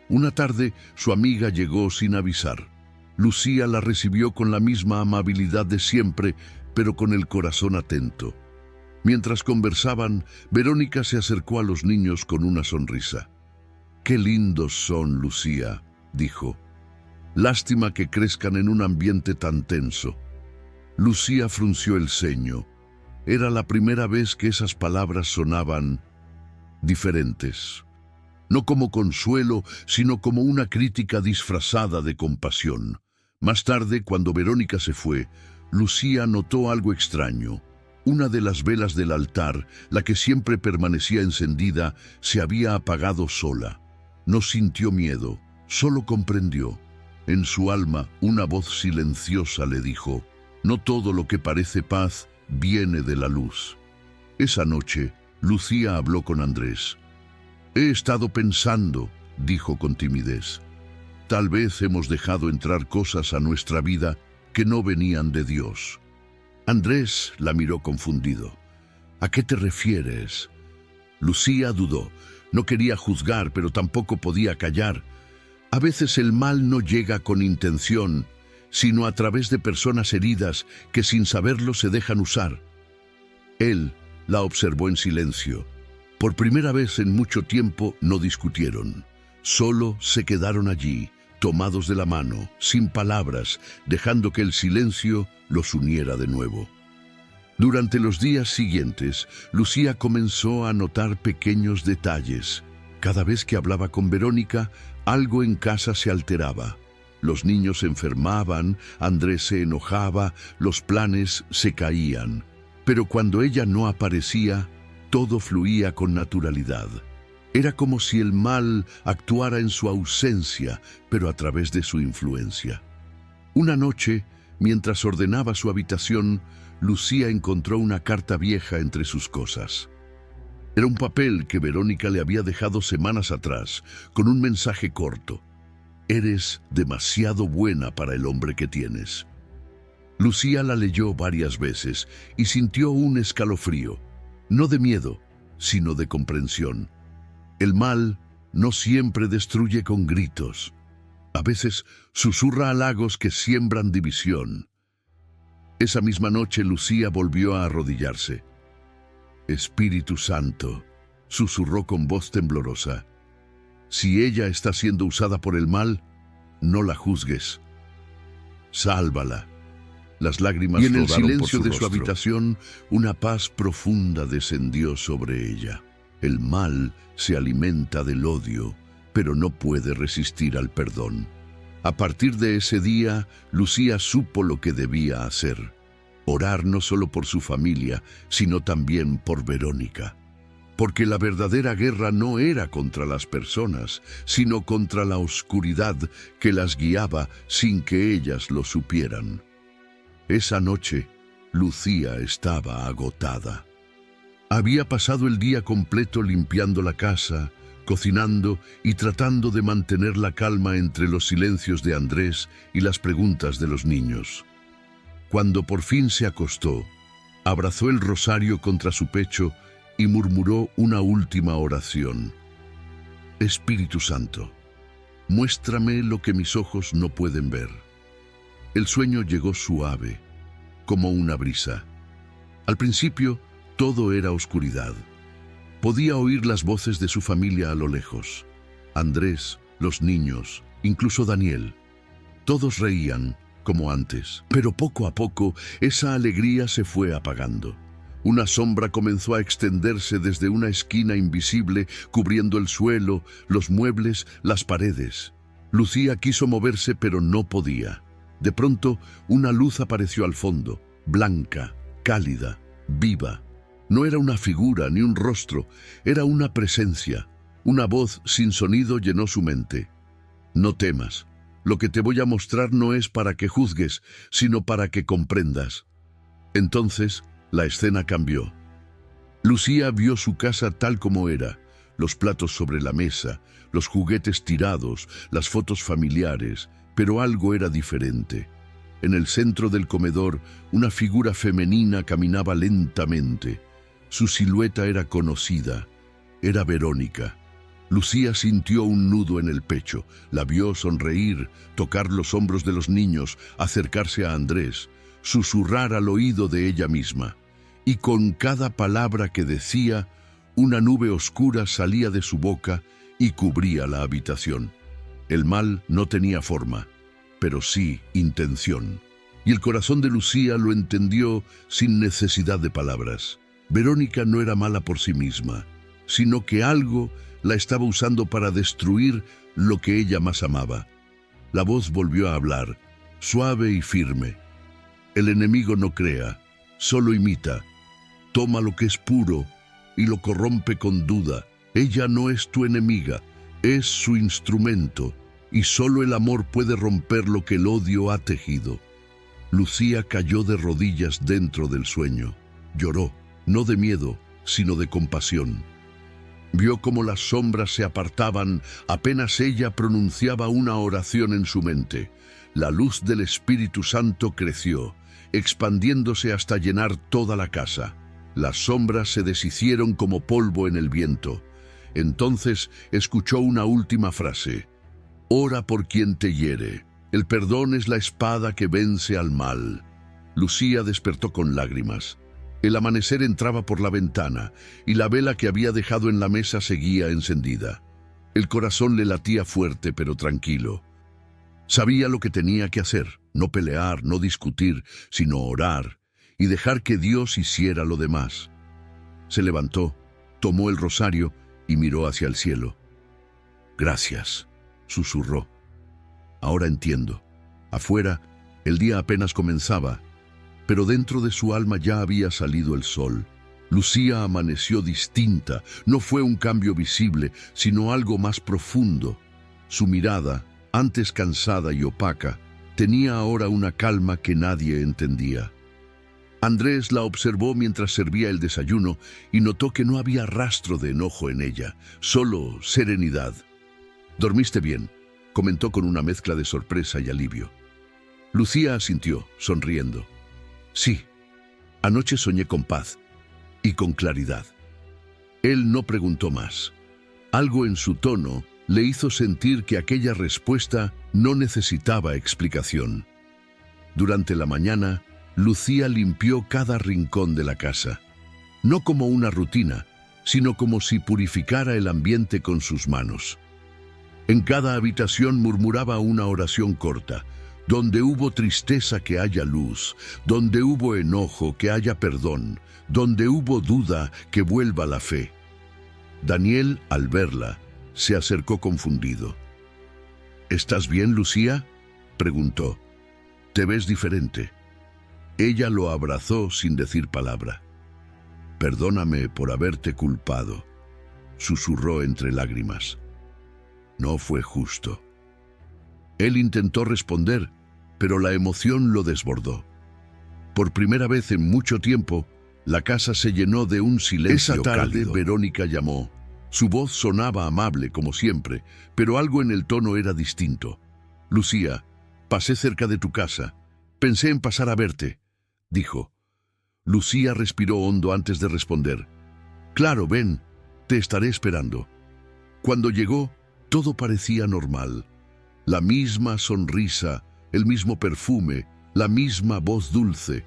Una tarde, su amiga llegó sin avisar. Lucía la recibió con la misma amabilidad de siempre, pero con el corazón atento. Mientras conversaban, Verónica se acercó a los niños con una sonrisa. «Qué lindos son, Lucía», dijo. «Lástima que crezcan en un ambiente tan tenso». Lucía frunció el ceño. Era la primera vez que esas palabras sonaban diferentes. No como consuelo, sino como una crítica disfrazada de compasión. Más tarde, cuando Verónica se fue, Lucía notó algo extraño. Una de las velas del altar, la que siempre permanecía encendida, se había apagado sola. No sintió miedo, solo comprendió. En su alma, una voz silenciosa le dijo: «No todo lo que parece paz viene de la luz». Esa noche, Lucía habló con Andrés. «He estado pensando», dijo con timidez. «Tal vez hemos dejado entrar cosas a nuestra vida que no venían de Dios». Andrés la miró confundido. «¿A qué te refieres?». Lucía dudó. No quería juzgar, pero tampoco podía callar. A veces el mal no llega con intención, sino a través de personas heridas que sin saberlo se dejan usar. Él la observó en silencio. Por primera vez en mucho tiempo no discutieron. Solo se quedaron allí, tomados de la mano, sin palabras, dejando que el silencio los uniera de nuevo. Durante los días siguientes, Lucía comenzó a notar pequeños detalles. Cada vez que hablaba con Verónica, algo en casa se alteraba. Los niños se enfermaban, Andrés se enojaba, los planes se caían. Pero cuando ella no aparecía, todo fluía con naturalidad. Era como si el mal actuara en su ausencia, pero a través de su influencia. Una noche, mientras ordenaba su habitación, Lucía encontró una carta vieja entre sus cosas. Era un papel que Verónica le había dejado semanas atrás, con un mensaje corto. Eres demasiado buena para el hombre que tienes. Lucía la leyó varias veces y sintió un escalofrío, no de miedo, sino de comprensión. El mal no siempre destruye con gritos. A veces susurra halagos que siembran división. Esa misma noche Lucía volvió a arrodillarse. Espíritu Santo, susurró con voz temblorosa, si ella está siendo usada por el mal, no la juzgues. Sálvala. Las lágrimas rodaron por su rostro. Y en el silencio de su habitación, una paz profunda descendió sobre ella. El mal se alimenta del odio, pero no puede resistir al perdón. A partir de ese día, Lucía supo lo que debía hacer. Orar no solo por su familia, sino también por Verónica. Porque la verdadera guerra no era contra las personas, sino contra la oscuridad que las guiaba sin que ellas lo supieran. Esa noche, Lucía estaba agotada. Había pasado el día completo limpiando la casa, cocinando y tratando de mantener la calma entre los silencios de Andrés y las preguntas de los niños. Cuando por fin se acostó, abrazó el rosario contra su pecho y murmuró una última oración. Espíritu Santo, muéstrame lo que mis ojos no pueden ver. El sueño llegó suave, como una brisa. Al principio, todo era oscuridad. Podía oír las voces de su familia a lo lejos. Andrés, los niños, incluso Daniel. Todos reían, como antes. Pero poco a poco, esa alegría se fue apagando. Una sombra comenzó a extenderse desde una esquina invisible, cubriendo el suelo, los muebles, las paredes. Lucía quiso moverse, pero no podía. De pronto, una luz apareció al fondo, blanca, cálida, viva. No era una figura ni un rostro, era una presencia. Una voz sin sonido llenó su mente. No temas. Lo que te voy a mostrar no es para que juzgues, sino para que comprendas. Entonces, la escena cambió. Lucía vio su casa tal como era, los platos sobre la mesa, los juguetes tirados, las fotos familiares, pero algo era diferente. En el centro del comedor, una figura femenina caminaba lentamente. Su silueta era conocida. Era Verónica. Lucía sintió un nudo en el pecho, la vio sonreír, tocar los hombros de los niños, acercarse a Andrés, susurrar al oído de ella misma. Y con cada palabra que decía, una nube oscura salía de su boca y cubría la habitación. El mal no tenía forma, pero sí intención. Y el corazón de Lucía lo entendió sin necesidad de palabras. Verónica no era mala por sí misma, sino que algo la estaba usando para destruir lo que ella más amaba. La voz volvió a hablar, suave y firme. El enemigo no crea, solo imita. Toma lo que es puro y lo corrompe con duda. Ella no es tu enemiga, es su instrumento, y solo el amor puede romper lo que el odio ha tejido. Lucía cayó de rodillas dentro del sueño. Lloró, no de miedo, sino de compasión. Vio cómo las sombras se apartaban apenas ella pronunciaba una oración en su mente. La luz del Espíritu Santo creció, expandiéndose hasta llenar toda la casa. Las sombras se deshicieron como polvo en el viento. Entonces escuchó una última frase. Ora por quien te hiere. El perdón es la espada que vence al mal. Lucía despertó con lágrimas. El amanecer entraba por la ventana y la vela que había dejado en la mesa seguía encendida. El corazón le latía fuerte pero tranquilo. Sabía lo que tenía que hacer, no pelear, no discutir, sino orar y dejar que Dios hiciera lo demás. Se levantó, tomó el rosario y miró hacia el cielo. Gracias, susurró. Ahora entiendo. Afuera, el día apenas comenzaba, pero dentro de su alma ya había salido el sol. Lucía amaneció distinta. No fue un cambio visible, sino algo más profundo. Su mirada, antes cansada y opaca, tenía ahora una calma que nadie entendía. Andrés la observó mientras servía el desayuno y notó que no había rastro de enojo en ella, solo serenidad. «¿Dormiste bien?», comentó con una mezcla de sorpresa y alivio. Lucía asintió, sonriendo. «Sí, anoche soñé con paz y con claridad». Él no preguntó más. Algo en su tono le hizo sentir que aquella respuesta no necesitaba explicación. Durante la mañana, Lucía limpió cada rincón de la casa, no como una rutina, sino como si purificara el ambiente con sus manos. En cada habitación murmuraba una oración corta: donde hubo tristeza, que haya luz; donde hubo enojo, que haya perdón; donde hubo duda, que vuelva la fe. Daniel, al verla, se acercó confundido. «¿Estás bien, Lucía?», preguntó. «Te ves diferente». Ella lo abrazó sin decir palabra. «Perdóname por haberte culpado», susurró entre lágrimas. «No fue justo». Él intentó responder, pero la emoción lo desbordó. Por primera vez en mucho tiempo, la casa se llenó de un silencio cálido. Esa tarde, Verónica llamó. Su voz sonaba amable, como siempre, pero algo en el tono era distinto. «Lucía, pasé cerca de tu casa. Pensé en pasar a verte», dijo. Lucía respiró hondo antes de responder. «Claro, ven, te estaré esperando». Cuando llegó, todo parecía normal. La misma sonrisa, el mismo perfume, la misma voz dulce.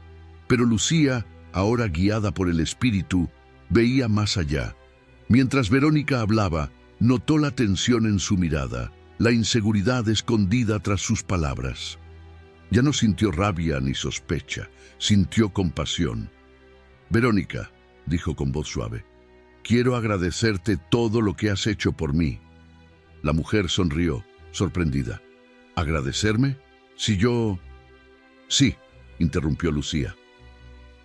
Pero Lucía, ahora guiada por el espíritu, veía más allá. Mientras Verónica hablaba, notó la tensión en su mirada, la inseguridad escondida tras sus palabras. Ya no sintió rabia ni sospecha, sintió compasión. «Verónica», dijo con voz suave, «quiero agradecerte todo lo que has hecho por mí». La mujer sonrió, sorprendida. «¿Agradecerme? Si yo...». «Sí», interrumpió Lucía,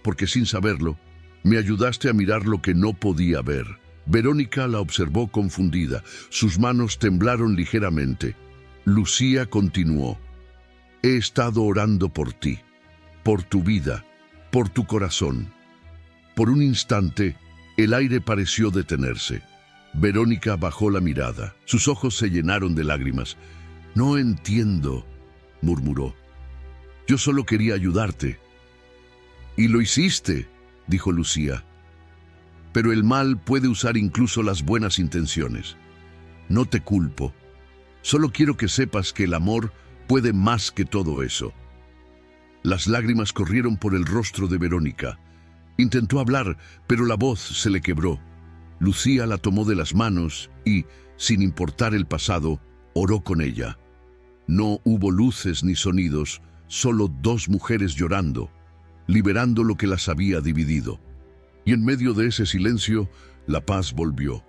«porque sin saberlo, me ayudaste a mirar lo que no podía ver». Verónica la observó confundida. Sus manos temblaron ligeramente. Lucía continuó. «He estado orando por ti, por tu vida, por tu corazón». Por un instante, el aire pareció detenerse. Verónica bajó la mirada. Sus ojos se llenaron de lágrimas. «No entiendo», murmuró. «Yo solo quería ayudarte». «Y lo hiciste», dijo Lucía. «Pero el mal puede usar incluso las buenas intenciones. No te culpo. Solo quiero que sepas que el amor puede más que todo eso». Las lágrimas corrieron por el rostro de Verónica. Intentó hablar, pero la voz se le quebró. Lucía la tomó de las manos y, sin importar el pasado, oró con ella. No hubo luces ni sonidos, solo dos mujeres llorando, liberando lo que las había dividido. Y en medio de ese silencio, la paz volvió.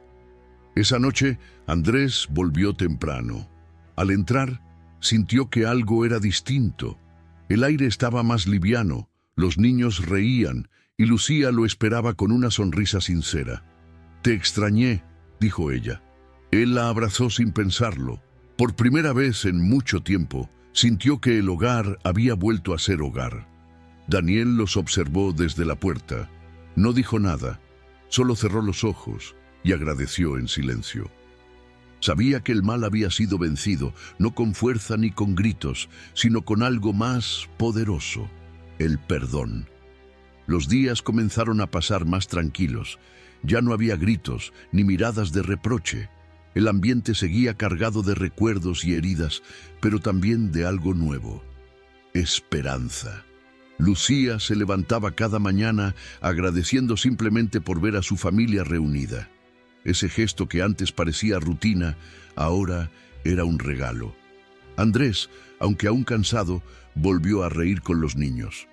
Esa noche, Andrés volvió temprano. Al entrar, sintió que algo era distinto. El aire estaba más liviano, los niños reían y Lucía lo esperaba con una sonrisa sincera. «Te extrañé», dijo ella. Él la abrazó sin pensarlo. Por primera vez en mucho tiempo, sintió que el hogar había vuelto a ser hogar. Daniel los observó desde la puerta. No dijo nada, solo cerró los ojos y agradeció en silencio. Sabía que el mal había sido vencido, no con fuerza ni con gritos, sino con algo más poderoso: el perdón. Los días comenzaron a pasar más tranquilos. Ya no había gritos ni miradas de reproche. El ambiente seguía cargado de recuerdos y heridas, pero también de algo nuevo: esperanza. Lucía se levantaba cada mañana agradeciendo simplemente por ver a su familia reunida. Ese gesto que antes parecía rutina, ahora era un regalo. Andrés, aunque aún cansado, volvió a reír con los niños.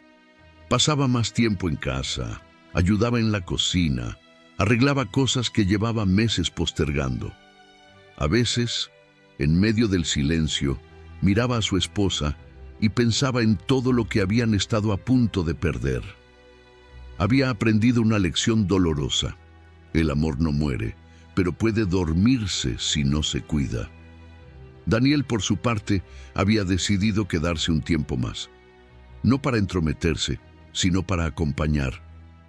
Pasaba más tiempo en casa, ayudaba en la cocina, arreglaba cosas que llevaba meses postergando. A veces, en medio del silencio, miraba a su esposa y pensaba en todo lo que habían estado a punto de perder. Había aprendido una lección dolorosa: el amor no muere, pero puede dormirse si no se cuida. Daniel, por su parte, había decidido quedarse un tiempo más. No para entrometerse, sino para acompañar.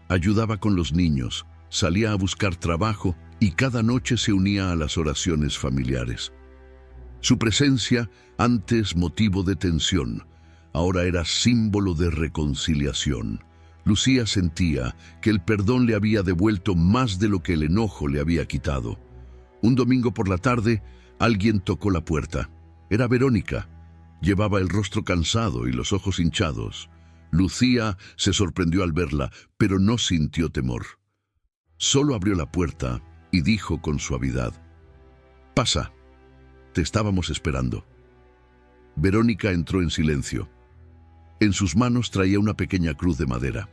Ayudaba con los niños, salía a buscar trabajo y cada noche se unía a las oraciones familiares. Su presencia, antes motivo de tensión, ahora era símbolo de reconciliación. Lucía sentía que el perdón le había devuelto más de lo que el enojo le había quitado. Un domingo por la tarde, alguien tocó la puerta. Era Verónica. Llevaba el rostro cansado y los ojos hinchados. Lucía se sorprendió al verla, pero no sintió temor. Solo abrió la puerta y dijo con suavidad: «Pasa, te estábamos esperando». Verónica entró en silencio. En sus manos traía una pequeña cruz de madera.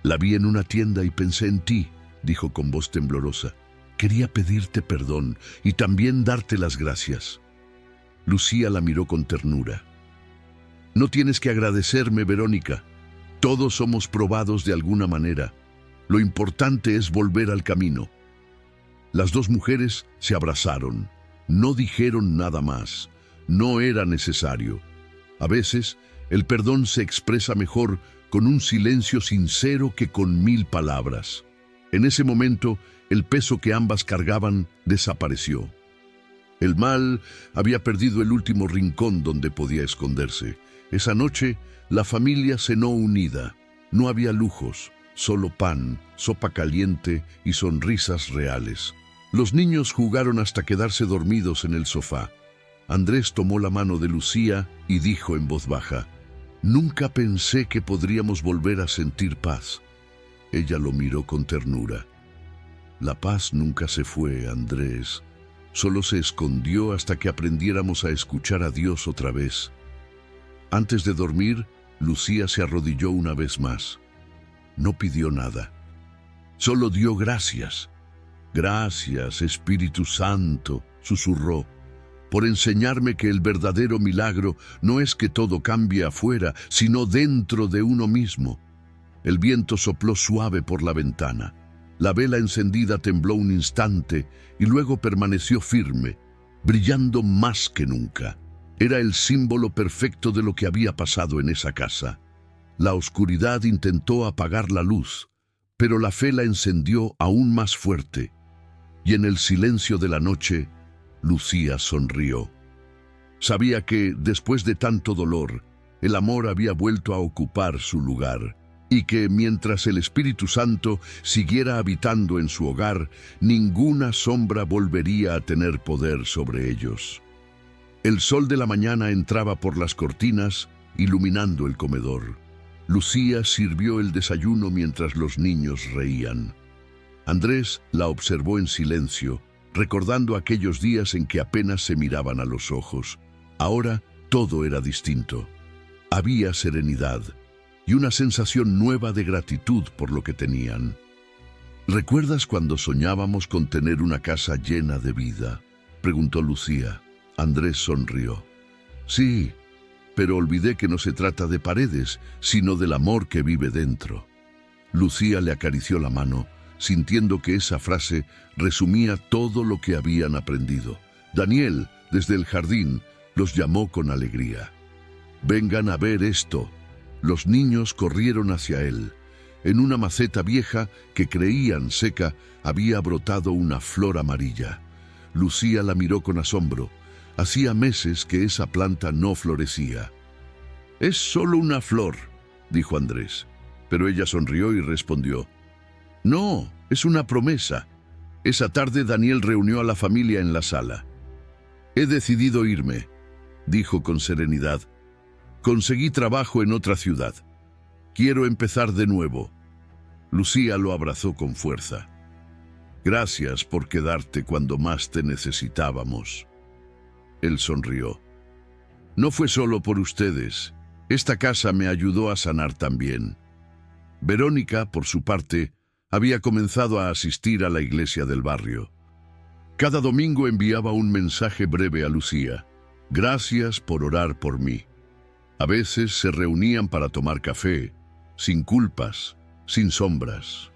«La vi en una tienda y pensé en ti», dijo con voz temblorosa. «Quería pedirte perdón y también darte las gracias». Lucía la miró con ternura. «No tienes que agradecerme, Verónica. Todos somos probados de alguna manera. Lo importante es volver al camino». Las dos mujeres se abrazaron. No dijeron nada más. No era necesario. A veces, el perdón se expresa mejor con un silencio sincero que con 1000 palabras. En ese momento, el peso que ambas cargaban desapareció. El mal había perdido el último rincón donde podía esconderse. Esa noche, la familia cenó unida. No había lujos, solo pan, sopa caliente y sonrisas reales. Los niños jugaron hasta quedarse dormidos en el sofá. Andrés tomó la mano de Lucía y dijo en voz baja: «Nunca pensé que podríamos volver a sentir paz». Ella lo miró con ternura. «La paz nunca se fue, Andrés. Solo se escondió hasta que aprendiéramos a escuchar a Dios otra vez». Antes de dormir, Lucía se arrodilló una vez más. No pidió nada. Solo dio gracias. «Gracias, Espíritu Santo», susurró, «por enseñarme que el verdadero milagro no es que todo cambie afuera, sino dentro de uno mismo». El viento sopló suave por la ventana. La vela encendida tembló un instante y luego permaneció firme, brillando más que nunca. Era el símbolo perfecto de lo que había pasado en esa casa. La oscuridad intentó apagar la luz, pero la fe la encendió aún más fuerte. Y en el silencio de la noche, Lucía sonrió. Sabía que, después de tanto dolor, el amor había vuelto a ocupar su lugar, y que mientras el Espíritu Santo siguiera habitando en su hogar, ninguna sombra volvería a tener poder sobre ellos. El sol de la mañana entraba por las cortinas, iluminando el comedor. Lucía sirvió el desayuno mientras los niños reían. Andrés la observó en silencio, recordando aquellos días en que apenas se miraban a los ojos. Ahora todo era distinto. Había serenidad y una sensación nueva de gratitud por lo que tenían. «¿Recuerdas cuando soñábamos con tener una casa llena de vida?», preguntó Lucía. Andrés sonrió. «Sí, pero olvidé que no se trata de paredes, sino del amor que vive dentro». Lucía le acarició la mano, sintiendo que esa frase resumía todo lo que habían aprendido. Daniel, desde el jardín, los llamó con alegría. «Vengan a ver esto». Los niños corrieron hacia él. En una maceta vieja que creían seca había brotado una flor amarilla. Lucía la miró con asombro. Hacía meses que esa planta no florecía. «Es solo una flor», dijo Andrés. Pero ella sonrió y respondió: «No, es una promesa». Esa tarde Daniel reunió a la familia en la sala. «He decidido irme», dijo con serenidad. «Conseguí trabajo en otra ciudad. Quiero empezar de nuevo». Lucía lo abrazó con fuerza. «Gracias por quedarte cuando más te necesitábamos». Él sonrió. «No fue solo por ustedes. Esta casa me ayudó a sanar también». Verónica, por su parte, había comenzado a asistir a la iglesia del barrio. Cada domingo enviaba un mensaje breve a Lucía. «Gracias por orar por mí». A veces se reunían para tomar café, sin culpas, sin sombras.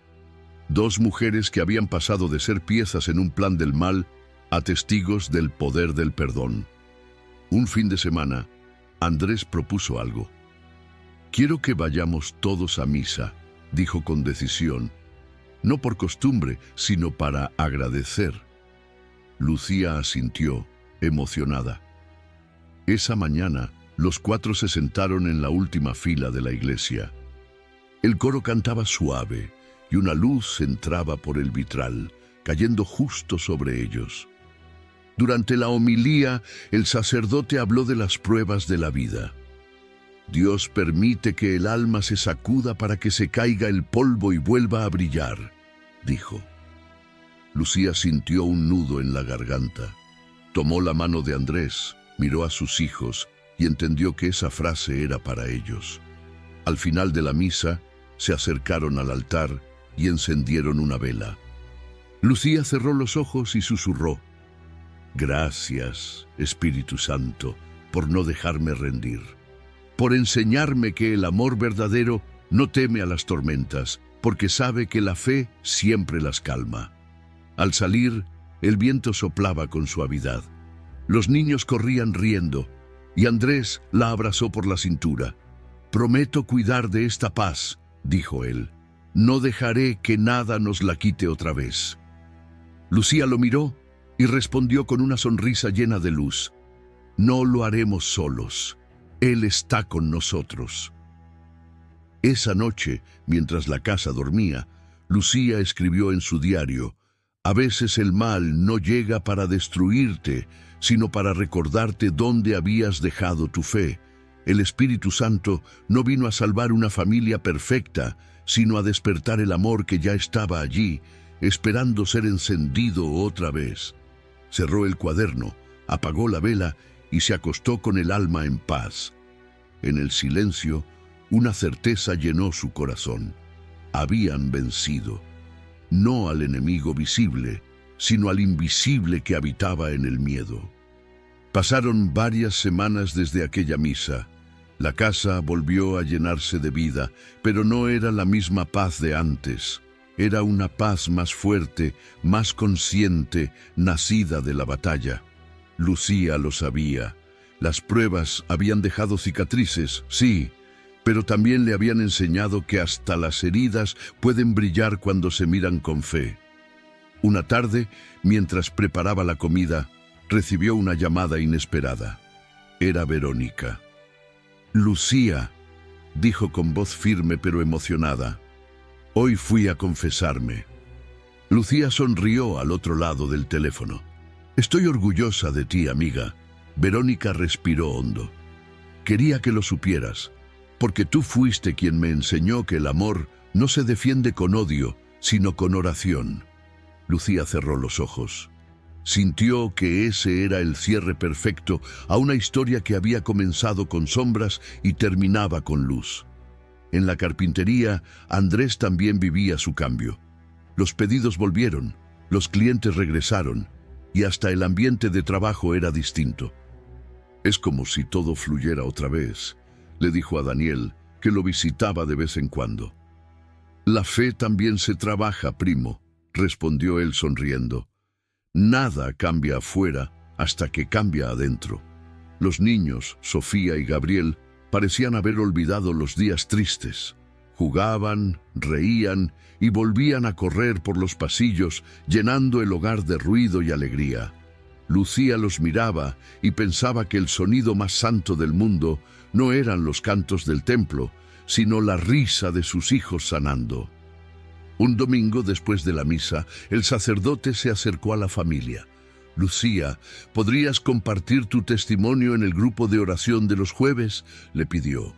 Dos mujeres que habían pasado de ser piezas en un plan del mal a testigos del poder del perdón. Un fin de semana, Andrés propuso algo. Quiero que vayamos todos a misa, dijo con decisión, no por costumbre, sino para agradecer. Lucía asintió, emocionada. Esa mañana, los cuatro se sentaron en la última fila de la iglesia. El coro cantaba suave y una luz entraba por el vitral, cayendo justo sobre ellos. Durante la homilía, el sacerdote habló de las pruebas de la vida. Dios permite que el alma se sacuda para que se caiga el polvo y vuelva a brillar, dijo. Lucía sintió un nudo en la garganta. Tomó la mano de Andrés, miró a sus hijos y entendió que esa frase era para ellos. Al final de la misa, se acercaron al altar y encendieron una vela. Lucía cerró los ojos y susurró: «Gracias, Espíritu Santo, por no dejarme rendir, por enseñarme que el amor verdadero no teme a las tormentas, porque sabe que la fe siempre las calma». Al salir, el viento soplaba con suavidad. Los niños corrían riendo, y Andrés la abrazó por la cintura. «Prometo cuidar de esta paz», dijo él. «No dejaré que nada nos la quite otra vez». Lucía lo miró y respondió con una sonrisa llena de luz: «No lo haremos solos. Él está con nosotros». Esa noche, mientras la casa dormía, Lucía escribió en su diario: «A veces el mal no llega para destruirte, sino para recordarte dónde habías dejado tu fe. El Espíritu Santo no vino a salvar una familia perfecta, sino a despertar el amor que ya estaba allí, esperando ser encendido otra vez». Cerró el cuaderno, apagó la vela y se acostó con el alma en paz. En el silencio, una certeza llenó su corazón. Habían vencido, no al enemigo visible, sino al invisible que habitaba en el miedo. Pasaron varias semanas desde aquella misa. La casa volvió a llenarse de vida, pero no era la misma paz de antes. Era una paz más fuerte, más consciente, nacida de la batalla. Lucía lo sabía. Las pruebas habían dejado cicatrices, sí, pero también le habían enseñado que hasta las heridas pueden brillar cuando se miran con fe. Una tarde, mientras preparaba la comida, recibió una llamada inesperada. Era Verónica. «Lucía», dijo con voz firme pero emocionada, «hoy fui a confesarme». Lucía sonrió al otro lado del teléfono. «Estoy orgullosa de ti, amiga». Verónica respiró hondo. «Quería que lo supieras, porque tú fuiste quien me enseñó que el amor no se defiende con odio, sino con oración». Lucía cerró los ojos. Sintió que ese era el cierre perfecto a una historia que había comenzado con sombras y terminaba con luz. En la carpintería, Andrés también vivía su cambio. Los pedidos volvieron, los clientes regresaron, y hasta el ambiente de trabajo era distinto. «Es como si todo fluyera otra vez», le dijo a Daniel, que lo visitaba de vez en cuando. «La fe también se trabaja, primo», respondió él sonriendo. «Nada cambia afuera hasta que cambia adentro». Los niños, Sofía y Gabriel, parecían haber olvidado los días tristes. Jugaban, reían y volvían a correr por los pasillos, llenando el hogar de ruido y alegría. Lucía los miraba y pensaba que el sonido más santo del mundo no eran los cantos del templo, sino la risa de sus hijos sanando. Un domingo después de la misa, el sacerdote se acercó a la familia. «Lucía, ¿podrías compartir tu testimonio en el grupo de oración de los jueves?», le pidió.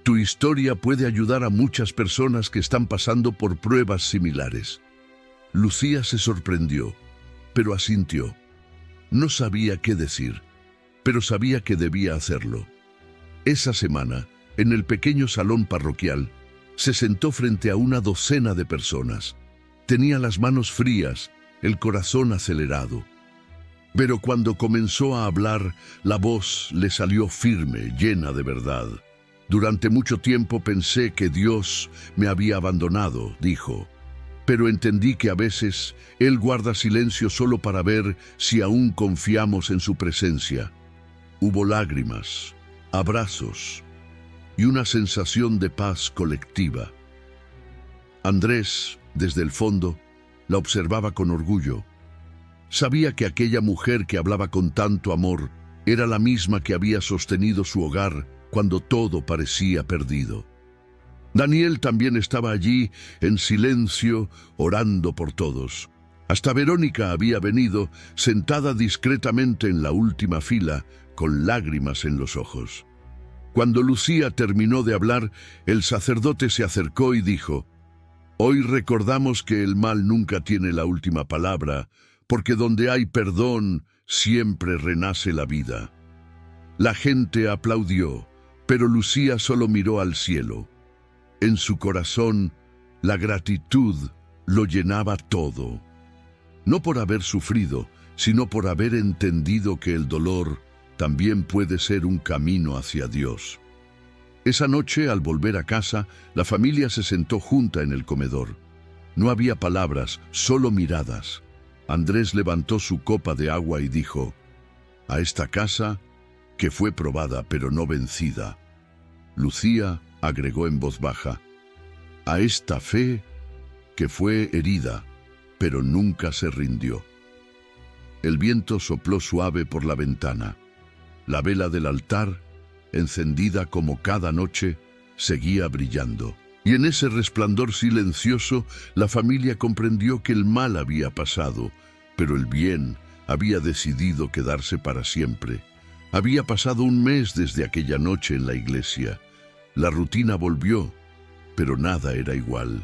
«Tu historia puede ayudar a muchas personas que están pasando por pruebas similares». Lucía se sorprendió, pero asintió. No sabía qué decir, pero sabía que debía hacerlo. Esa semana, en el pequeño salón parroquial, se sentó frente a una docena de personas. Tenía las manos frías, el corazón acelerado. Pero cuando comenzó a hablar, la voz le salió firme, llena de verdad. «Durante mucho tiempo pensé que Dios me había abandonado», dijo. «Pero entendí que a veces Él guarda silencio solo para ver si aún confiamos en su presencia». Hubo lágrimas, abrazos, y una sensación de paz colectiva. Andrés, desde el fondo, la observaba con orgullo. Sabía que aquella mujer que hablaba con tanto amor era la misma que había sostenido su hogar cuando todo parecía perdido. Daniel también estaba allí, en silencio, orando por todos. Hasta Verónica había venido, sentada discretamente en la última fila, con lágrimas en los ojos. Cuando Lucía terminó de hablar, el sacerdote se acercó y dijo: «Hoy recordamos que el mal nunca tiene la última palabra, porque donde hay perdón, siempre renace la vida». La gente aplaudió, pero Lucía solo miró al cielo. En su corazón, la gratitud lo llenaba todo. No por haber sufrido, sino por haber entendido que el dolor también puede ser un camino hacia Dios. Esa noche, al volver a casa, la familia se sentó junta en el comedor. No había palabras, solo miradas. Andrés levantó su copa de agua y dijo: «A esta casa, que fue probada pero no vencida». Lucía agregó en voz baja: «A esta fe, que fue herida, pero nunca se rindió». El viento sopló suave por la ventana. La vela del altar, encendida como cada noche, seguía brillando. Y en ese resplandor silencioso, la familia comprendió que el mal había pasado, pero el bien había decidido quedarse para siempre. Había pasado un mes desde aquella noche en la iglesia. La rutina volvió, pero nada era igual.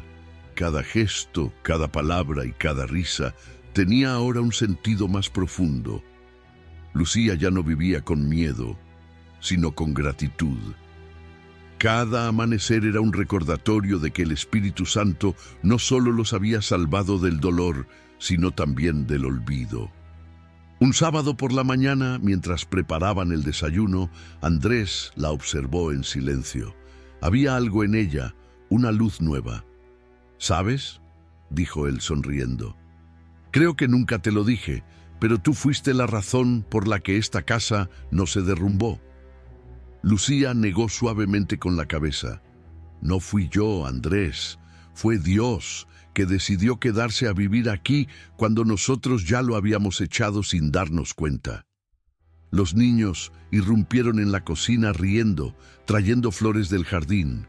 Cada gesto, cada palabra y cada risa tenía ahora un sentido más profundo. Lucía ya no vivía con miedo, sino con gratitud. Cada amanecer era un recordatorio de que el Espíritu Santo no solo los había salvado del dolor, sino también del olvido. Un sábado por la mañana, mientras preparaban el desayuno, Andrés la observó en silencio. Había algo en ella, una luz nueva. «¿Sabes?», dijo él sonriendo. «Creo que nunca te lo dije, pero tú fuiste la razón por la que esta casa no se derrumbó». Lucía negó suavemente con la cabeza. «No fui yo, Andrés, fue Dios, que decidió quedarse a vivir aquí cuando nosotros ya lo habíamos echado sin darnos cuenta». Los niños irrumpieron en la cocina riendo, trayendo flores del jardín.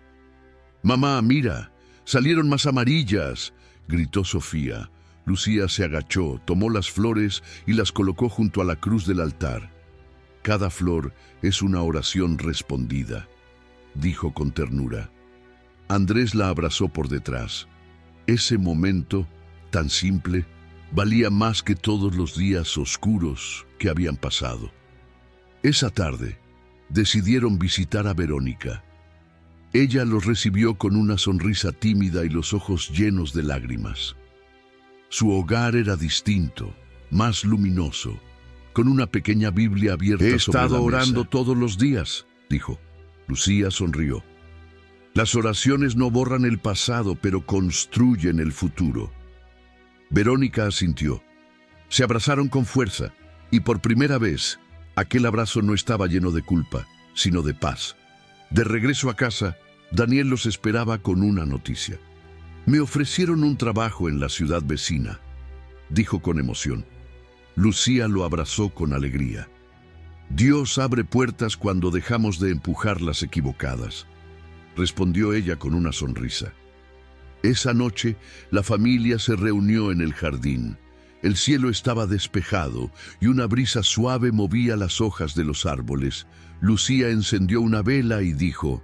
«Mamá, mira, salieron más amarillas», gritó Sofía. Lucía se agachó, tomó las flores y las colocó junto a la cruz del altar. «Cada flor es una oración respondida», dijo con ternura. Andrés la abrazó por detrás. Ese momento, tan simple, valía más que todos los días oscuros que habían pasado. Esa tarde, decidieron visitar a Verónica. Ella los recibió con una sonrisa tímida y los ojos llenos de lágrimas. Su hogar era distinto, más luminoso, con una pequeña Biblia abierta sobre la mesa. «He estado orando todos los días», dijo. Lucía sonrió. «Las oraciones no borran el pasado, pero construyen el futuro». Verónica asintió. Se abrazaron con fuerza, y por primera vez, aquel abrazo no estaba lleno de culpa, sino de paz. De regreso a casa, Daniel los esperaba con una noticia. «Me ofrecieron un trabajo en la ciudad vecina», dijo con emoción. Lucía lo abrazó con alegría. «Dios abre puertas cuando dejamos de empujar las equivocadas», respondió ella con una sonrisa. Esa noche, la familia se reunió en el jardín. El cielo estaba despejado y una brisa suave movía las hojas de los árboles. Lucía encendió una vela y dijo: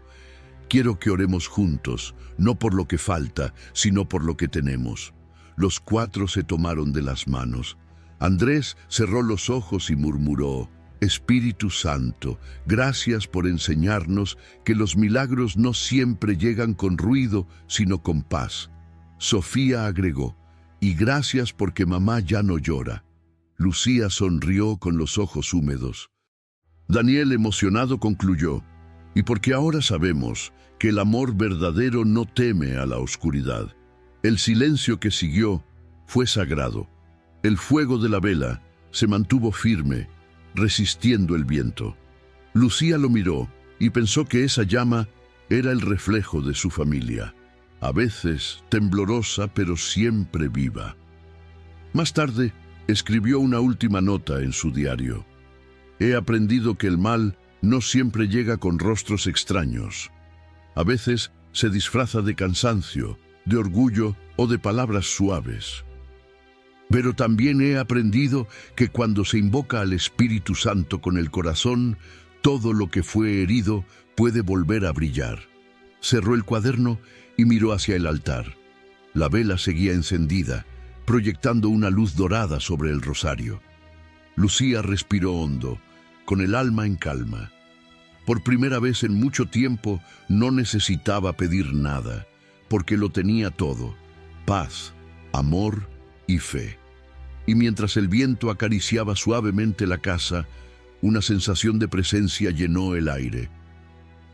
«Quiero que oremos juntos, no por lo que falta, sino por lo que tenemos». Los cuatro se tomaron de las manos. Andrés cerró los ojos y murmuró: «Espíritu Santo, gracias por enseñarnos que los milagros no siempre llegan con ruido, sino con paz». Sofía agregó: «Y gracias porque mamá ya no llora». Lucía sonrió con los ojos húmedos. Daniel, emocionado, concluyó: «Y porque ahora sabemos que el amor verdadero no teme a la oscuridad». El silencio que siguió fue sagrado. El fuego de la vela se mantuvo firme, resistiendo el viento. Lucía lo miró y pensó que esa llama Era el reflejo de su familia, a veces temblorosa pero siempre viva. Más tarde, escribió una última nota en su diario. He aprendido que el mal no siempre llega con rostros extraños. A veces se disfraza de cansancio, de orgullo o de palabras suaves. Pero también he aprendido que cuando se invoca al Espíritu Santo con el corazón, todo lo que fue herido puede volver a brillar. Cerró el cuaderno y miró hacia el altar. La vela seguía encendida, proyectando una luz dorada sobre el rosario. Lucía respiró hondo, con el alma en calma. Por primera vez en mucho tiempo no necesitaba pedir nada, porque lo tenía todo: paz, amor y fe. Y mientras el viento acariciaba suavemente la casa, una sensación de presencia llenó el aire.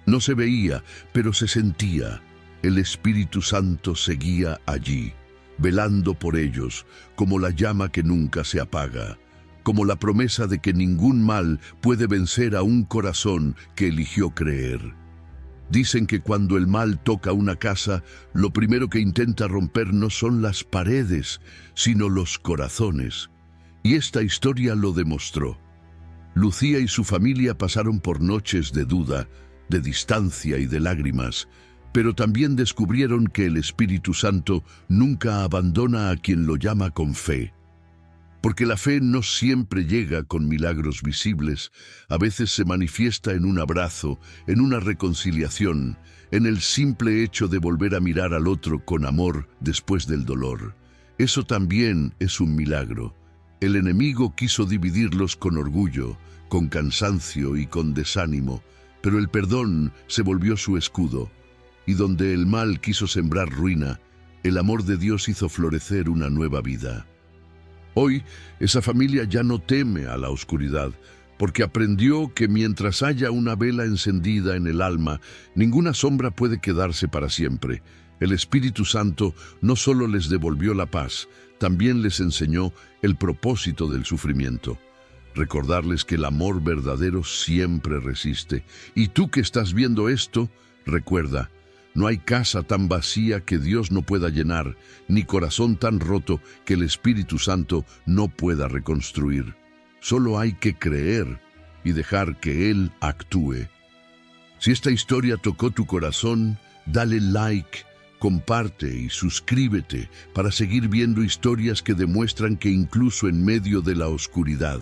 No se veía, pero se sentía. El Espíritu Santo seguía allí, velando por ellos, como la llama que nunca se apaga, como la promesa de que ningún mal puede vencer a un corazón que eligió creer. Dicen que cuando el mal toca una casa, lo primero que intenta romper no son las paredes, sino los corazones. Y esta historia lo demostró. Lucía y su familia pasaron por noches de duda, de distancia y de lágrimas, pero también descubrieron que el Espíritu Santo nunca abandona a quien lo llama con fe. Porque la fe no siempre llega con milagros visibles, a veces se manifiesta en un abrazo, en una reconciliación, en el simple hecho de volver a mirar al otro con amor después del dolor. Eso también es un milagro. El enemigo quiso dividirlos con orgullo, con cansancio y con desánimo, pero el perdón se volvió su escudo, y donde el mal quiso sembrar ruina, el amor de Dios hizo florecer una nueva vida. Hoy, esa familia ya no teme a la oscuridad, porque aprendió que mientras haya una vela encendida en el alma, ninguna sombra puede quedarse para siempre. El Espíritu Santo no solo les devolvió la paz, también les enseñó el propósito del sufrimiento. Recordarles que el amor verdadero siempre resiste. Y tú que estás viendo esto, recuerda: no hay casa tan vacía que Dios no pueda llenar, ni corazón tan roto que el Espíritu Santo no pueda reconstruir. Solo hay que creer y dejar que Él actúe. Si esta historia tocó tu corazón, dale like, comparte y suscríbete para seguir viendo historias que demuestran que incluso en medio de la oscuridad,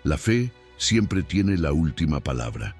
la fe siempre tiene la última palabra.